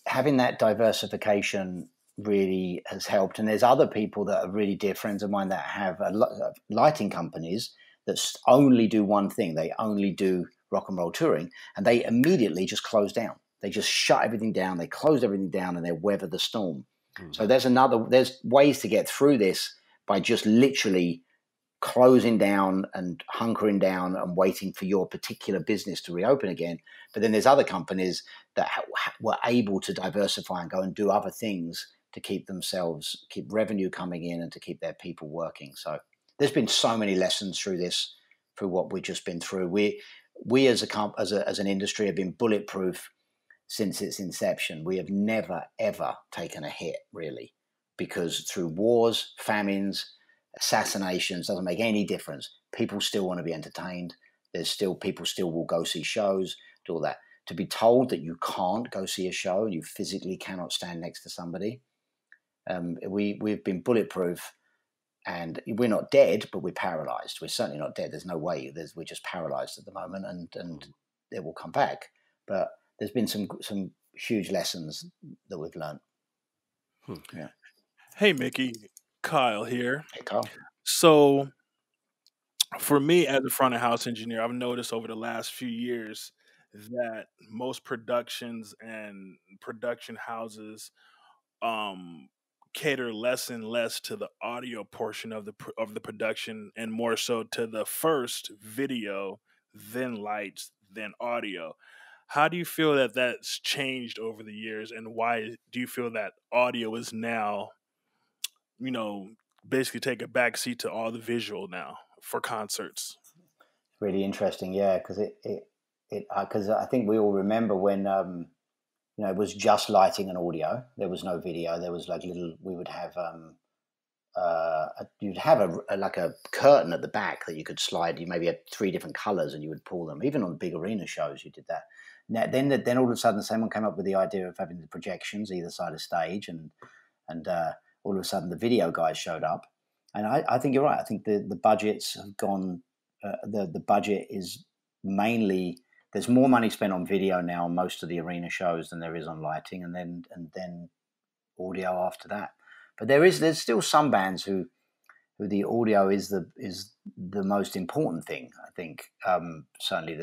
having that diversification really has helped. And there's other people that are really dear friends of mine that have lighting companies that only do one thing. They only do rock and roll touring, and they immediately just close down. They just shut everything down. They close everything down, and they weather the storm. Mm-hmm. So there's ways to get through this by just literally closing down and hunkering down and waiting for your particular business to reopen again. But then there's other companies that were able to diversify and go and do other things to keep revenue coming in and to keep their people working. So there's been so many lessons through this, through what we've just been through. We as an industry have been bulletproof since its inception. We have never, ever taken a hit, really, because through wars, famines, assassinations, doesn't make any difference. People still want to be entertained. People still will go see shows, do all that. To be told that you can't go see a show and you physically cannot stand next to somebody, we've been bulletproof, and we're not dead, but we're paralyzed. We're certainly not dead. There's no way. We're just paralyzed at the moment, and it will come back. But there's been some huge lessons that we've learned. Yeah. Hey, Mickey. Kyle here. Hey, Kyle. So for me as a front of house engineer, I've noticed over the last few years that most productions and production houses cater less and less to the audio portion of the production, and more so to the first video, then lights, then audio. How do you feel that that's changed over the years, and why do you feel that audio is now, basically take a backseat to all the visual now for concerts? Really interesting, yeah, because because I think we all remember when it was just lighting and audio. There was no video. There was we would have you'd have a curtain at the back that you could slide. You maybe had 3 different colors and you would pull them. Even on big arena shows, you did that. Now, then all of a sudden, someone came up with the idea of having the projections either side of stage, and all of a sudden the video guys showed up. And I think you're right. I think the budgets have gone. The budget is mainly, there's more money spent on video now on most of the arena shows than there is on lighting, and then audio after that. But there's still some bands who the audio is the most important thing. I think certainly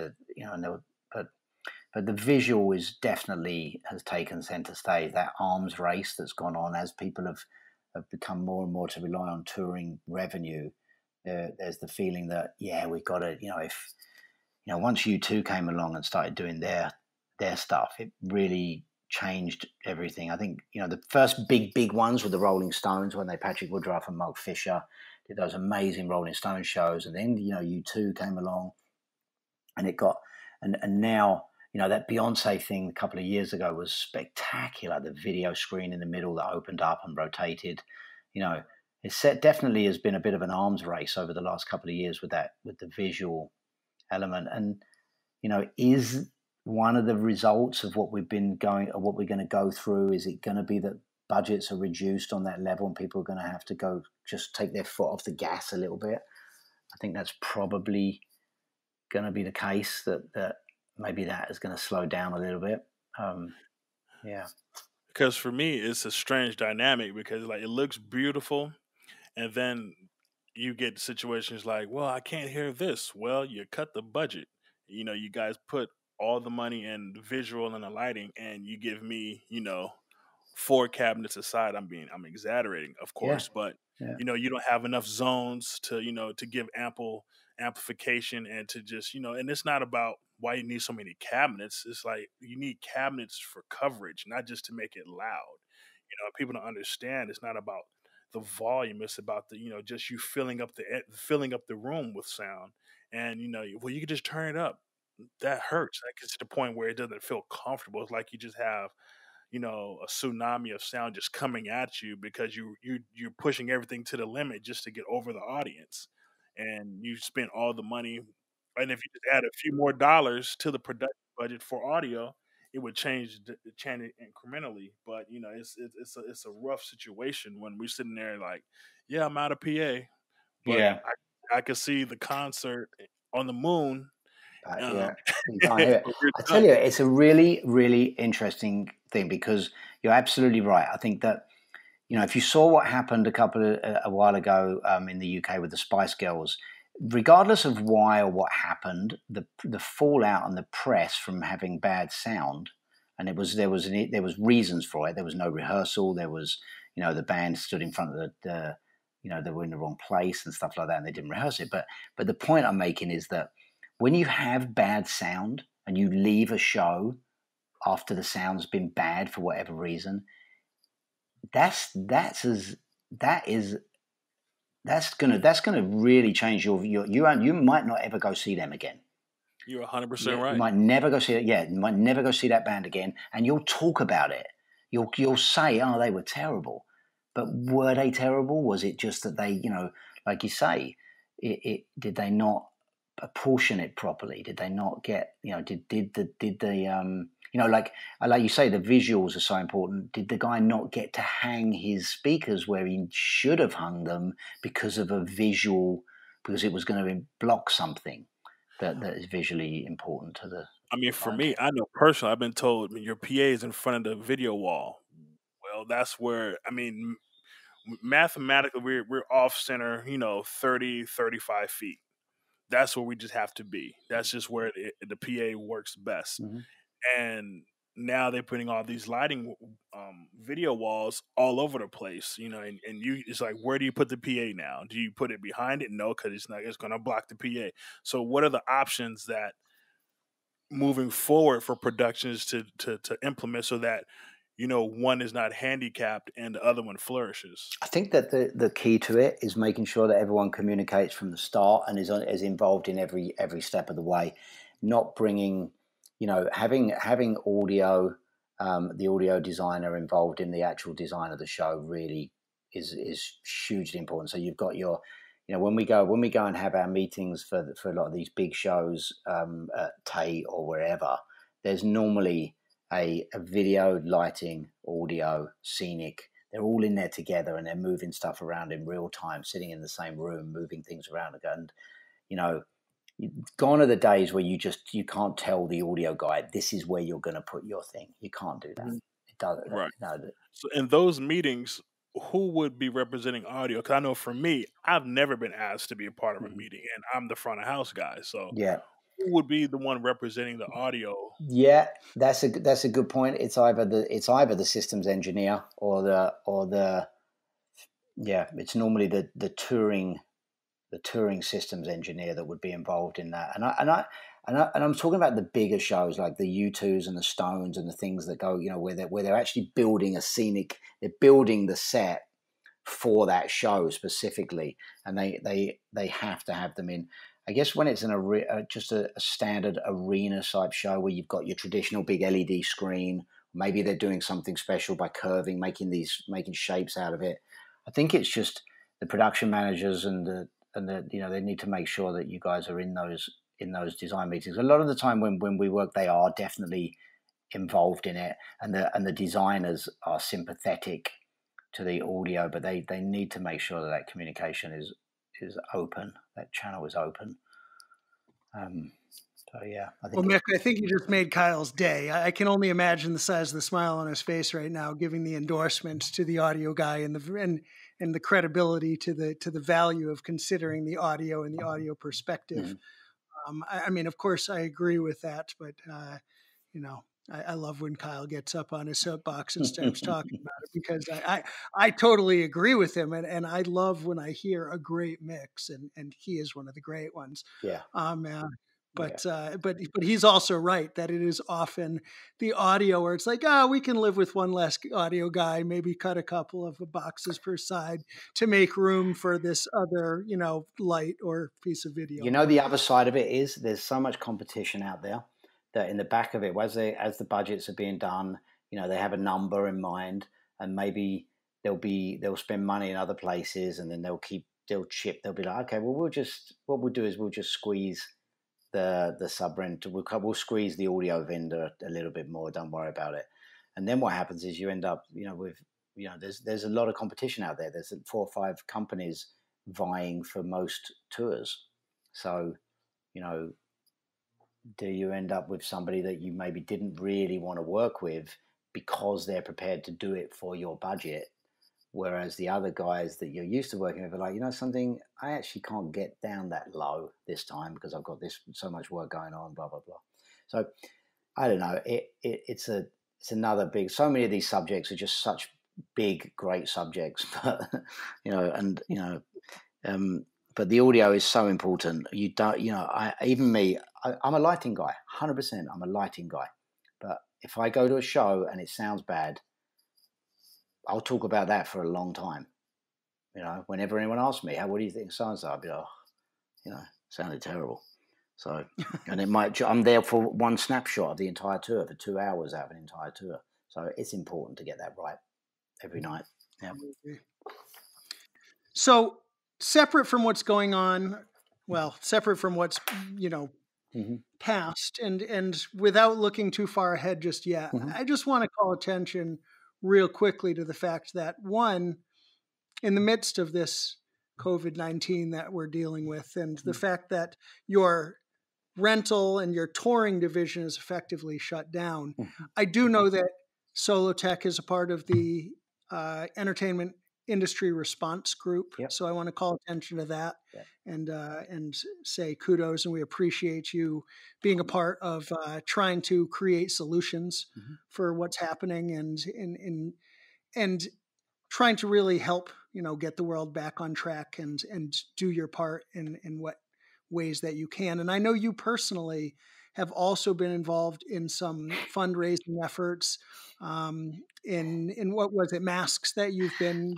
but the visual is definitely has taken center stage. That arms race that's gone on as people have become more and more to rely on touring revenue. There's the feeling that we've got to, if once U2 came along and started doing their stuff, it really changed everything. I think the first big ones were the Rolling Stones, when Patrick Woodruff and Mark Fisher did those amazing Rolling Stones shows, and then U2 came along, and it got and now that Beyonce thing a couple of years ago was spectacular. The video screen in the middle that opened up and rotated, it definitely has been a bit of an arms race over the last couple of years with the visual element. And is one of the results of what we're going to go through, is it going to be that budgets are reduced on that level and people are going to have to go just take their foot off the gas a little bit? I think that's probably going to be the case, that maybe that is going to slow down a little bit. Because for me, it's a strange dynamic, because it looks beautiful, and then you get situations like, well, I can't hear this. Well, you cut the budget. You guys put all the money in the visual and the lighting, and you give me, 4 cabinets aside. I'm exaggerating, of course, but you don't have enough zones to give ample amplification, and to just, and it's not about why you need so many cabinets. It's like you need cabinets for coverage, not just to make it loud. People don't understand. It's not about the volume. It's about the, just you filling up the room with sound. And, well, you can just turn it up. That hurts. That gets to the point where it doesn't feel comfortable. It's like you just have, a tsunami of sound just coming at you, because you're pushing everything to the limit just to get over the audience. And you spend all the money. And if you just add a few more dollars to the production budget for audio, it would change it incrementally. But it's a rough situation when we're sitting there like, I'm out of PA, but I could see the concert on the moon. I tell you, it's a really, really interesting thing, because you're absolutely right. I think that if you saw what happened a while ago in the UK with the Spice Girls, regardless of why or what happened, the fallout and the press from having bad sound, and there was reasons for it. There was no rehearsal. There was, the band stood in front of the they were in the wrong place and stuff like that, and they didn't rehearse it. But the point I'm making is that when you have bad sound and you leave a show after the sound's been bad for whatever reason, that's gonna really change you might not ever go see them again. You're 100% right. You might never go see it. Yeah, you might never go see that band again, and you'll talk about it. You'll say, "Oh, they were terrible," but were they terrible? Was it just that they, like you say, did they not apportion it properly? Did they not get, did the like you say, the visuals are so important. Did the guy not get to hang his speakers where he should have hung them because of a visual, because it was going to block something that is visually important to the... I mean, for me, I know personally, I've been told your PA is in front of the video wall. Well, that's where, I mean, mathematically, we're off center, 30, 35 feet. That's where we just have to be. That's just where the PA works best. Mm-hmm. And now they're putting all these lighting video walls all over the place, and it's like, where do you put the PA now? Do you put it behind it? No, because it's going to block the PA. So what are the options that moving forward for productions to implement so that one is not handicapped and the other one flourishes? I think that the key to it is making sure that everyone communicates from the start and is involved in every step of the way, not bringing, having audio, the audio designer involved in the actual design of the show really is hugely important. So you've got your, when we go and have our meetings for a lot of these big shows at Tate or wherever, there's normally a video, lighting, audio, scenic. They're all in there together and they're moving stuff around in real time, sitting in the same room, moving things around. And, gone are the days where you can't tell the audio guy, this is where you're going to put your thing. You can't do that. It doesn't. Right. No. So in those meetings, who would be representing audio? Because I know for me, I've never been asked to be a part of a meeting, and I'm the front of house guy. So yeah, who would be the one representing the audio? Yeah, that's a good point. It's either the systems engineer or the it's normally the touring systems engineer that would be involved in that. And I'm talking about the bigger shows like the U2s and the Stones and the things that go, where they're actually building they're building the set for that show specifically, and they have to have them in. I guess when it's just a standard arena type show where you've got your traditional big LED screen, maybe they're doing something special by curving, making shapes out of it. I think it's just the production managers and the they need to make sure that you guys are in those design meetings. A lot of the time when we work, they are definitely involved in it, and the designers are sympathetic to the audio, but they need to make sure that communication is open, that channel is open. So yeah, I think. Well, Mick, I think you just made Kyle's day. I can only imagine the size of the smile on his face right now, giving the endorsement to the audio guy and the credibility to the value of considering the audio and the audio perspective. I mean, of course, I agree with that, but I love when Kyle gets up on his soapbox and starts talking about it, because I totally agree with him, and I love when I hear a great mix, and he is one of the great ones. Yeah. But he's also right that it is often the audio where it's like, we can live with one less audio guy, maybe cut a couple of boxes per side to make room for this other, light or piece of video. The other side of it is there's so much competition out there that in the back of it, as the budgets are being done, they have a number in mind, and maybe they'll spend money in other places, and then they'll be like, okay, well, we'll just squeeze the sub rent, we'll squeeze the audio vendor a little bit more, don't worry about it. And then what happens is you end up, with, there's a lot of competition out there. There's 4 or 5 companies vying for most tours. So, do you end up with somebody that you maybe didn't really want to work with because they're prepared to do it for your budget? Whereas the other guys that you're used to working with are like, you know something, I actually can't get down that low this time because I've got this so much work going on, blah, blah, blah. So I don't know. It's another big, so many of these subjects are just such big, great subjects, but, but the audio is so important. You don't, I'm a lighting guy, 100%. I'm a lighting guy. But if I go to a show and it sounds bad, I'll talk about that for a long time. Whenever anyone asks me, what do you think so-and-so? I'll be like, sounded terrible. So, and I'm there for one snapshot of the entire tour, for 2 hours out of an entire tour. So it's important to get that right every night. Yeah. So separate from what's going on, separate from what's, past and without looking too far ahead just yet, I just want to call attention real quickly to the fact that one, in the midst of this COVID-19 that we're dealing with, and the fact that your rental and your touring division is effectively shut down, I do know that Solotech is a part of the entertainment industry response group. Yep. So I want to call attention to that and say kudos, and we appreciate you being a part of trying to create solutions for what's happening and trying to really help, get the world back on track and do your part in what ways that you can. And I know you personally have also been involved in some fundraising efforts, in what was it, masks that you've been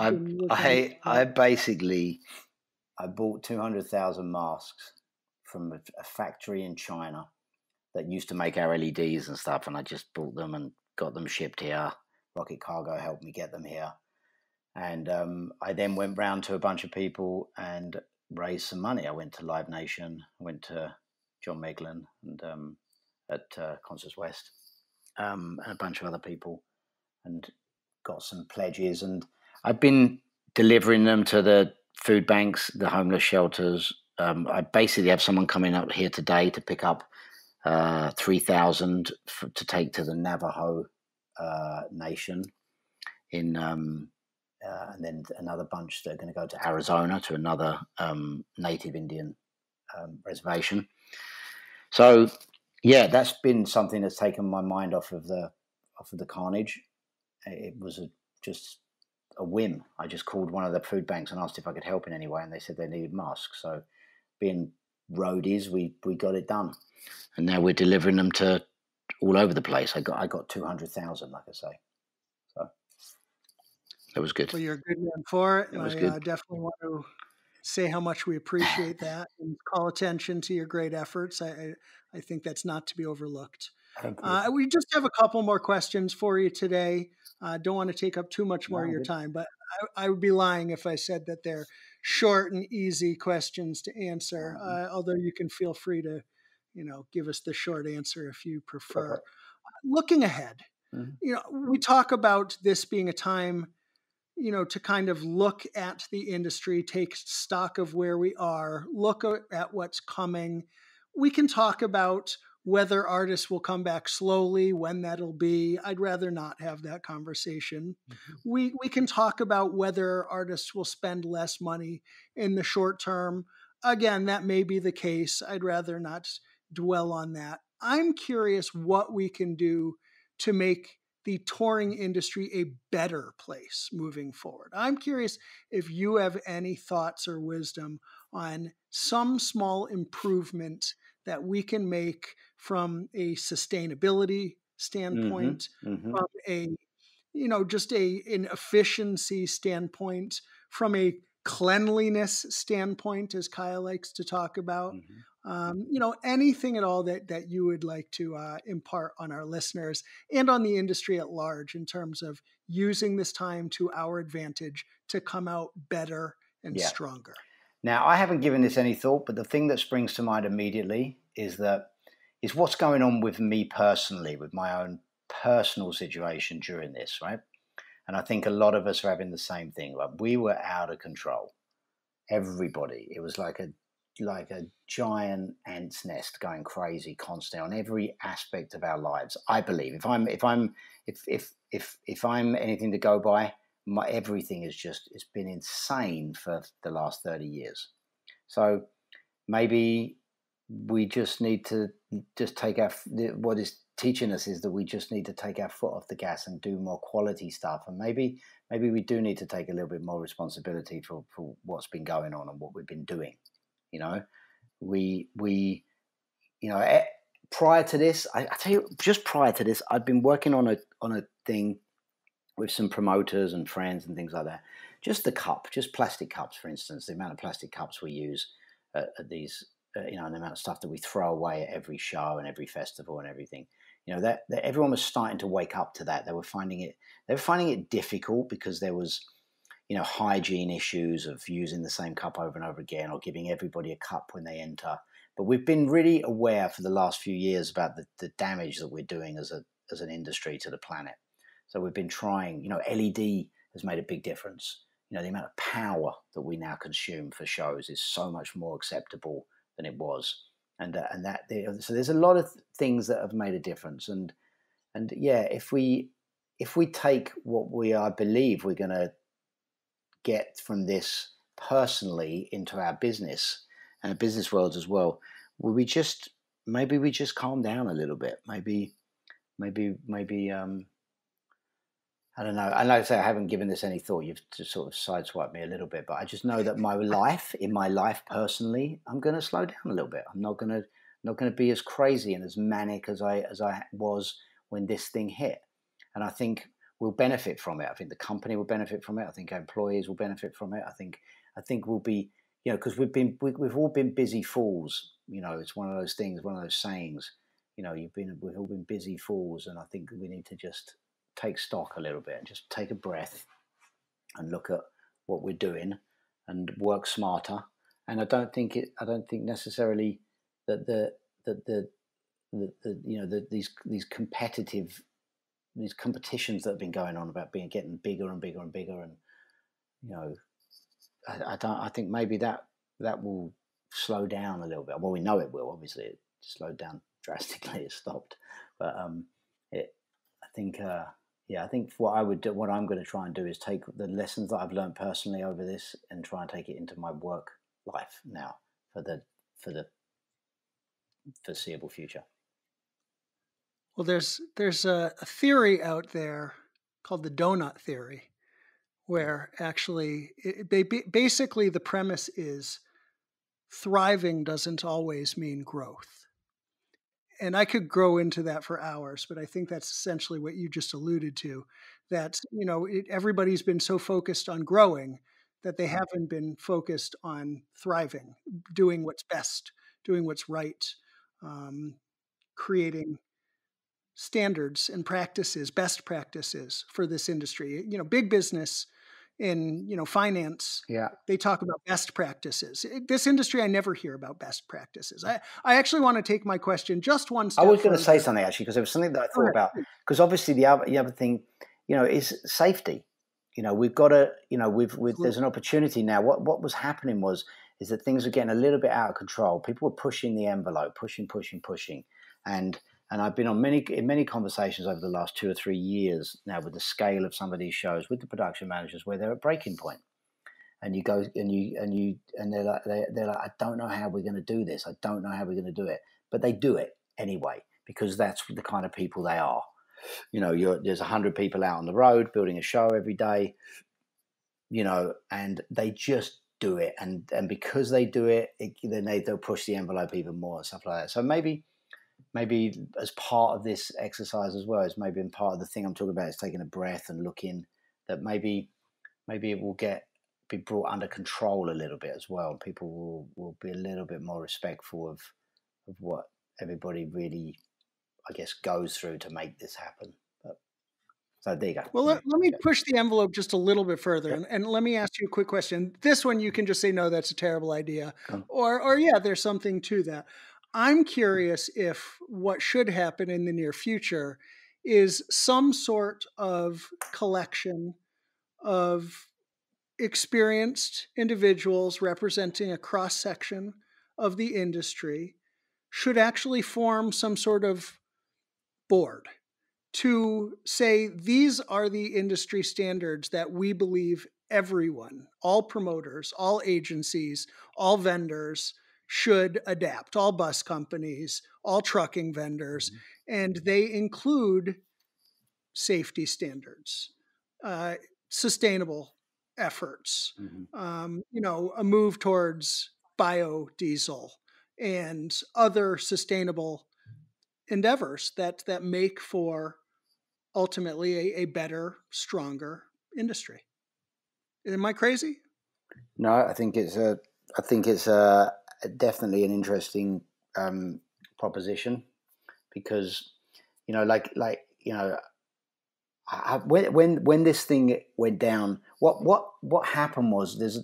I bought 200,000 masks from a factory in China that used to make our LEDs and stuff, and I just bought them and got them shipped here. Rocket Cargo helped me get them here. And I then went round to a bunch of people and raised some money. I went to Live Nation, went to John Meglin and at Concerts West, and a bunch of other people, and got some pledges. And I've been delivering them to the food banks, the homeless shelters. I basically have someone coming up here today to pick up 3,000 to take to the Navajo Nation and then another bunch that are going to go to Arizona to another native Indian reservation. So, yeah, that's been something that's taken my mind off of the carnage. It was just a whim. I just called one of the food banks and asked if I could help in any way, and they said they needed masks. So, being roadies, we got it done, and now we're delivering them to all over the place. I got 200,000, like I say. So that was good. Well, you're a good man for it. I definitely want to say how much we appreciate that and call attention to your great efforts. I think that's not to be overlooked. We just have a couple more questions for you today. Don't want to take up too much more of your time, but I would be lying if I said that they're short and easy questions to answer, although you can feel free to, give us the short answer if you prefer. Looking ahead, we talk about this being a time, to kind of look at the industry, take stock of where we are, look at what's coming. We can talk about whether artists will come back slowly, when that'll be. I'd rather not have that conversation. We can talk about whether artists will spend less money in the short term. Again, that may be the case. I'd rather not dwell on that. I'm curious what we can do to make the touring industry a better place moving forward. I'm curious if you have any thoughts or wisdom on some small improvement that we can make from a sustainability standpoint, from a, just an efficiency standpoint, from a cleanliness standpoint, as Kyle likes to talk about. Anything at all that you would like to impart on our listeners and on the industry at large in terms of using this time to our advantage to come out better and stronger. Now, I haven't given this any thought, but the thing that springs to mind immediately is what's going on with me personally, with my own personal situation during this, right? And I think a lot of us are having the same thing. Like, we were out of control. Everybody. It was like a giant ant's nest going crazy constantly on every aspect of our lives. I believe if I'm anything to go by, everything is it's been insane for the last 30 years. So maybe we just need to just take what is teaching us is that we just need to take our foot off the gas and do more quality stuff. And maybe we do need to take a little bit more responsibility for what's been going on and what we've been doing. You know, prior to this, I tell you, just prior to this, I'd been working on a thing with some promoters and friends and things like that. Just plastic cups, for instance, the amount of plastic cups we use at these, and the amount of stuff that we throw away at every show and every festival and everything. That everyone was starting to wake up to that. They were finding it difficult because there was, hygiene issues of using the same cup over and over again or giving everybody a cup when they enter. But we've been really aware for the last few years about the damage that we're doing as an industry to the planet. So we've been trying, LED has made a big difference. The amount of power that we now consume for shows is so much more acceptable than it was. So there's a lot of things that have made a difference. And yeah, if we take what I believe we're going to get from this personally into our business and the business world as well, maybe we just calm down a little bit. Maybe I don't know. I know I haven't given this any thought. You've just sort of sideswiped me a little bit, but I just know that in my life personally, I'm going to slow down a little bit. I'm not going to be as crazy and as manic as I was when this thing hit. And I think we'll benefit from it. I think the company will benefit from it. I think our employees will benefit from it. I think we'll be, because we've all been busy fools. It's one of those things, one of those sayings. We've all been busy fools, and I think we need to just take stock a little bit and just take a breath and look at what we're doing and work smarter. And I don't think necessarily that these competitions that have been going on about getting bigger and bigger and bigger, and I think maybe that will slow down a little bit. Well, we know it will. Obviously, it slowed down drastically. It stopped, but I think what I'm going to try and do is take the lessons that I've learned personally over this and try and take it into my work life now for the foreseeable future. Well, there's a theory out there called the donut theory, where actually basically the premise is thriving doesn't always mean growth. And I could grow into that for hours, but I think that's essentially what you just alluded to, that, everybody's been so focused on growing that they haven't been focused on thriving, doing what's best, doing what's right, creating standards and practices, best practices for this industry. Big business in, finance, they talk about best practices. This industry, I never hear about best practices. I actually want to take my question just one step I was going to further. say something, actually, because there was something that I thought about. Because obviously the other thing, is safety. We've got to, there's an opportunity now. What was happening is that things were getting a little bit out of control. People were pushing the envelope, pushing. And I've been in many conversations over the last 2 or 3 years now with the scale of some of these shows with the production managers where they're at breaking point, and you go and they're like I don't know how we're going to do this. I don't know how we're going to do it, but they do it anyway because that's the kind of people they are. There's 100 people out on the road building a show every day, and they just do it, and because they do it, then they'll push the envelope even more and stuff like that. So maybe as part of this exercise as well, as maybe in part of the thing I'm talking about is taking a breath and looking that maybe it will be brought under control a little bit as well. People will be a little bit more respectful of what everybody really, I guess, goes through to make this happen. So there you go. Well, let me push the envelope just a little bit further, and let me ask you a quick question. This one you can just say, no, that's a terrible idea, or yeah, there's something to that. I'm curious if what should happen in the near future is some sort of collection of experienced individuals representing a cross-section of the industry should actually form some sort of board to say these are the industry standards that we believe everyone, all promoters, all agencies, all vendors should adapt, all bus companies, all trucking vendors, and they include safety standards, sustainable efforts, a move towards biodiesel and other sustainable endeavors that make for ultimately a better, stronger industry. Am I crazy? No, I think it's definitely an interesting proposition, because when this thing went down, what happened was there's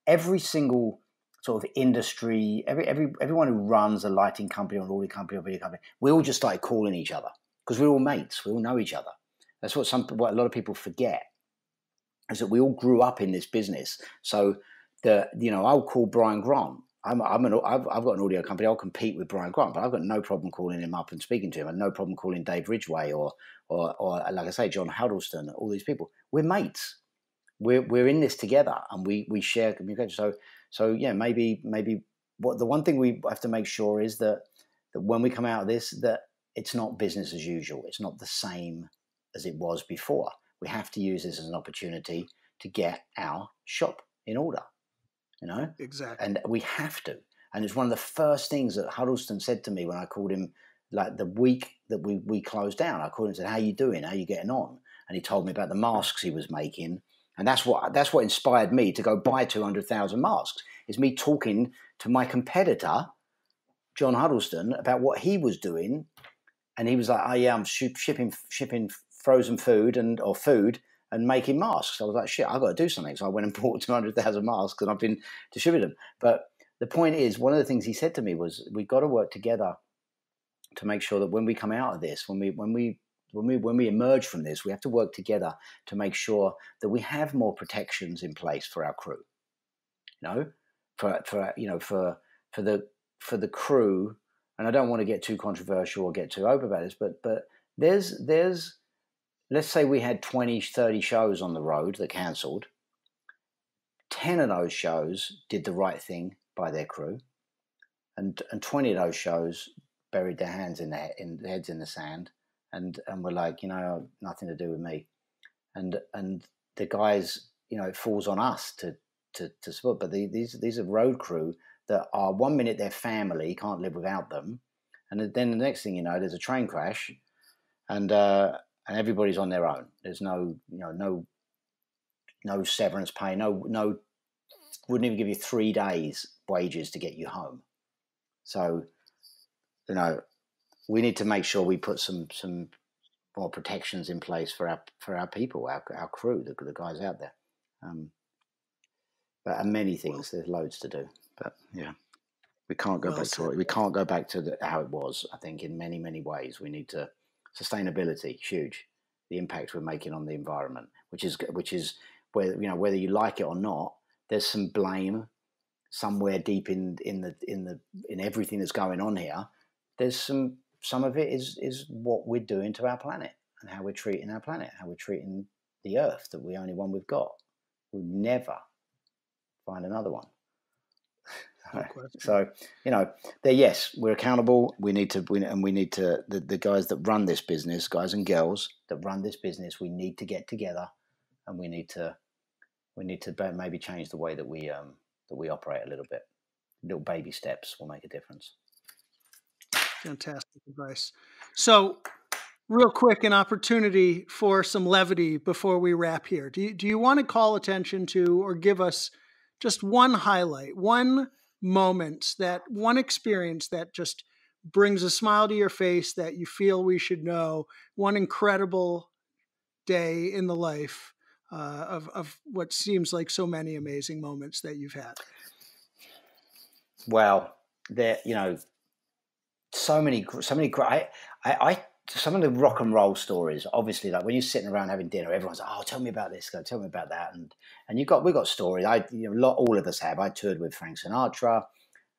every single sort of industry, everyone who runs a lighting company or an audio company or video company, we all just started calling each other because we're all mates. We all know each other. That's what a lot of people forget, is that we all grew up in this business. So I'll call Brian Grant. I've got an audio company. I'll compete with Brian Grant, but I've got no problem calling him up and speaking to him, and no problem calling Dave Ridgway or like I say, John Huddleston. All these people, we're mates. We're in this together, and we share communication. So yeah, maybe the one thing we have to make sure is that when we come out of this, that it's not business as usual. It's not the same as it was before. We have to use this as an opportunity to get our shop in order. Exactly. And we have to. And it's one of the first things that Huddleston said to me when I called him, like the week that we closed down. I called him and said, "How you doing? How you getting on?" And he told me about the masks he was making. And that's what inspired me to go buy 200,000 masks. Is me talking to my competitor, John Huddleston, about what he was doing. And he was like, "Oh yeah, I'm shipping frozen food and making masks." I was like, "Shit, I've got to do something." So I went and bought 200,000 masks, and I've been distributing them. But the point is, one of the things he said to me was, we've got to work together to make sure that when we come out of this, when we emerge from this, we have to work together to make sure that we have more protections in place for our crew. For the crew. And I don't want to get too controversial or get too open about this, but there's let's say we had 20, 30 shows on the road that cancelled. 10 of those shows did the right thing by their crew, and 20 of those shows buried their heads in the sand and were like, nothing to do with me. And the guys, it falls on us to support. But these are road crew that are, one minute they're family, can't live without them, and then the next thing you know, there's a train crash, and everybody's on their own. There's no severance pay, no wouldn't even give you 3 days wages to get you home. So, we need to make sure we put some more protections in place for our people, our crew, the guys out there. But many things, there's loads to do. But yeah, we can't go back to how it was. I think in many, many ways we need to. Sustainability, huge. The impact we're making on the environment, which is whether you like it or not, there's some blame somewhere deep in everything that's going on here. There's some of it is what we're doing to our planet and how we're treating our planet, how we're treating the Earth, that the only one we've got. We'll never find another one. So, yes, we're accountable. We need to, the guys that run this business, guys and girls that run this business, we need to get together, and we need to maybe change the way that we operate a little bit. Little baby steps will make a difference. Fantastic advice. So, real quick, an opportunity for some levity before we wrap here. Do you want to call attention to, or give us just one highlight, one moment, one experience that just brings a smile to your face that you feel we should know, one incredible day in the life of what seems like so many amazing moments that you've had? Well, so many great. Some of the rock and roll stories, obviously, like when you're sitting around having dinner, everyone's like, "Oh, tell me about this, tell me about that," and we've got stories. All of us have. I toured with Frank Sinatra,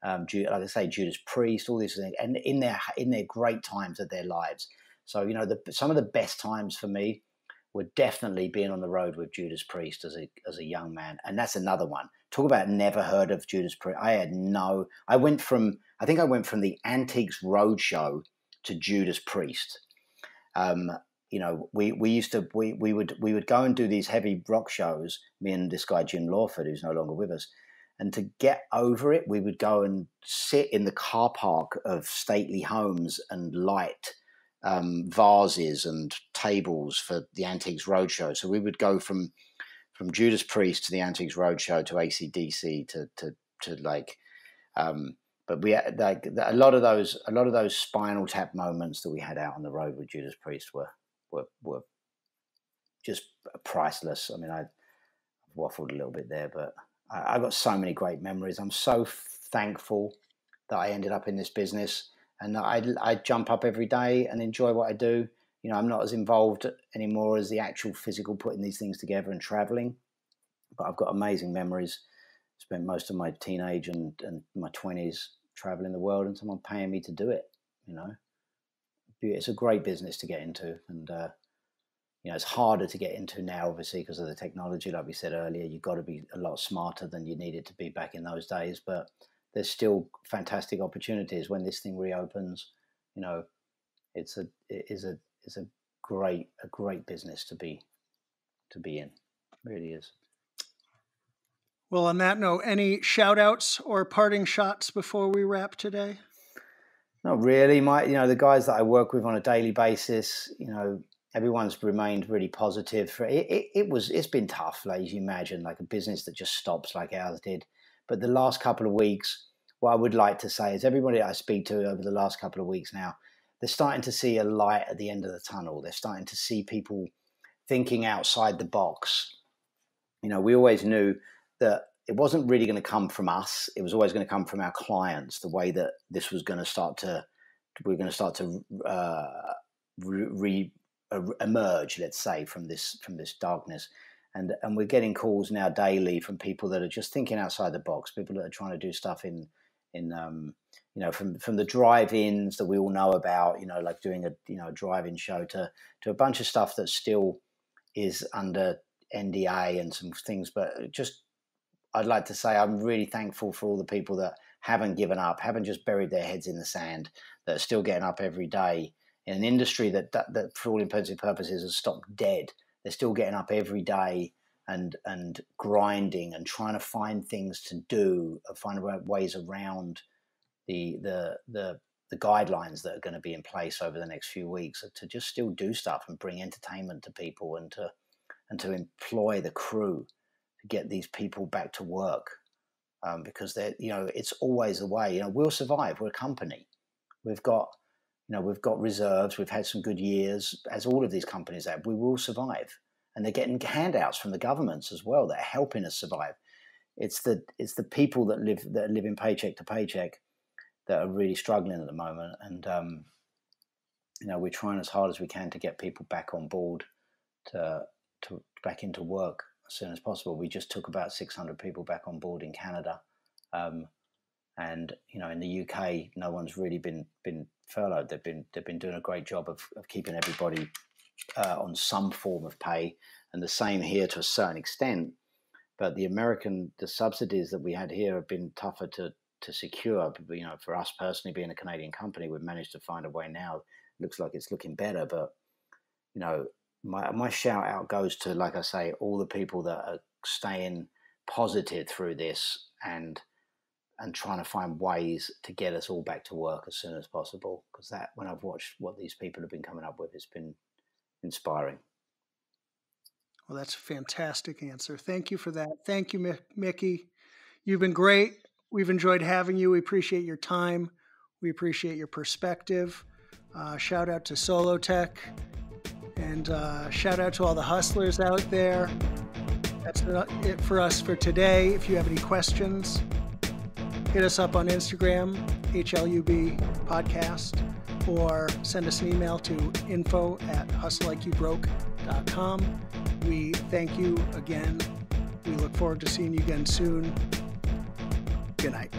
like I say, Judas Priest, all these things, and in their great times of their lives. So, some of the best times for me were definitely being on the road with Judas Priest as a young man. And that's another one. Talk about never heard of Judas Priest. I went from the Antiques Roadshow to Judas Priest. We would go and do these heavy rock shows, me and this guy, Jim Lawford, who's no longer with us. And to get over it, we would go and sit in the car park of stately homes and light vases and tables for the Antiques Roadshow. So we would go from Judas Priest to the Antiques Roadshow to AC/DC to like, but we had, like, a lot of those Spinal Tap moments that we had out on the road with Judas Priest were just priceless. I mean, I waffled a little bit there, but I got so many great memories. I'm so thankful that I ended up in this business. And I jump up every day and enjoy what I do. I'm not as involved anymore as the actual physical putting these things together and traveling, but I've got amazing memories. Spent most of my teenage and my 20s traveling the world, and someone paying me to do it. It's a great business to get into, and it's harder to get into now, obviously, because of the technology. Like we said earlier, you've got to be a lot smarter than you needed to be back in those days, but there's still fantastic opportunities when this thing reopens. It's a great business to be in. It really is. Well, on that note, any shout outs or parting shots before we wrap today? Not really. The guys that I work with on a daily basis, everyone's remained really positive. It's been tough, like as you imagine, like a business that just stops like ours did. But the last couple of weeks, what I would like to say is everybody I speak to over the last couple of weeks now, they're starting to see a light at the end of the tunnel. They're starting to see people thinking outside the box. We always knew that it wasn't really going to come from us. It was always going to come from our clients, the way that this was going to start to emerge, let's say, from this darkness. And we're getting calls now daily from people that are just thinking outside the box, people that are trying to do stuff from the drive-ins that we all know about, like doing a drive-in show to a bunch of stuff that still is under NDA and some things. But just, I'd like to say I'm really thankful for all the people that haven't given up, haven't just buried their heads in the sand, that are still getting up every day in an industry that for all intents and purposes has stopped dead. They're still getting up every day and grinding and trying to find things to do, find ways around the guidelines that are going to be in place over the next few weeks to just still do stuff and bring entertainment to people and to employ the crew to get these people back to work, because it's always the way. We'll survive. We're a company. We've got reserves. We've had some good years, as all of these companies have. We will survive. And they're getting handouts from the governments as well that are helping us survive. It's the people that are living paycheck to paycheck that are really struggling at the moment. And we're trying as hard as we can to get people back on board, to back into work as soon as possible. We just took about 600 people back on board in Canada, and in the UK, no one's really been furloughed. They've been doing a great job of keeping everybody on some form of pay, and the same here to a certain extent. But the subsidies that we had here have been tougher to secure. For us personally, being a Canadian company, we've managed to find a way now. Looks like it's looking better, but my shout out goes to, like I say, all the people that are staying positive through this and trying to find ways to get us all back to work as soon as possible. Because when I've watched what these people have been coming up with, it's been inspiring. Well, that's a fantastic answer. Thank you for that. Thank you, Mickey. You've been great. We've enjoyed having you. We appreciate your time. We appreciate your perspective. Shout out to Solotech, and shout out to all the hustlers out there. That's it for us for today. If you have any questions, hit us up on Instagram, HLUB Podcast, or send us an email to info@hustlelikeyouBroke.com. We thank you again. We look forward to seeing you again soon. Good night.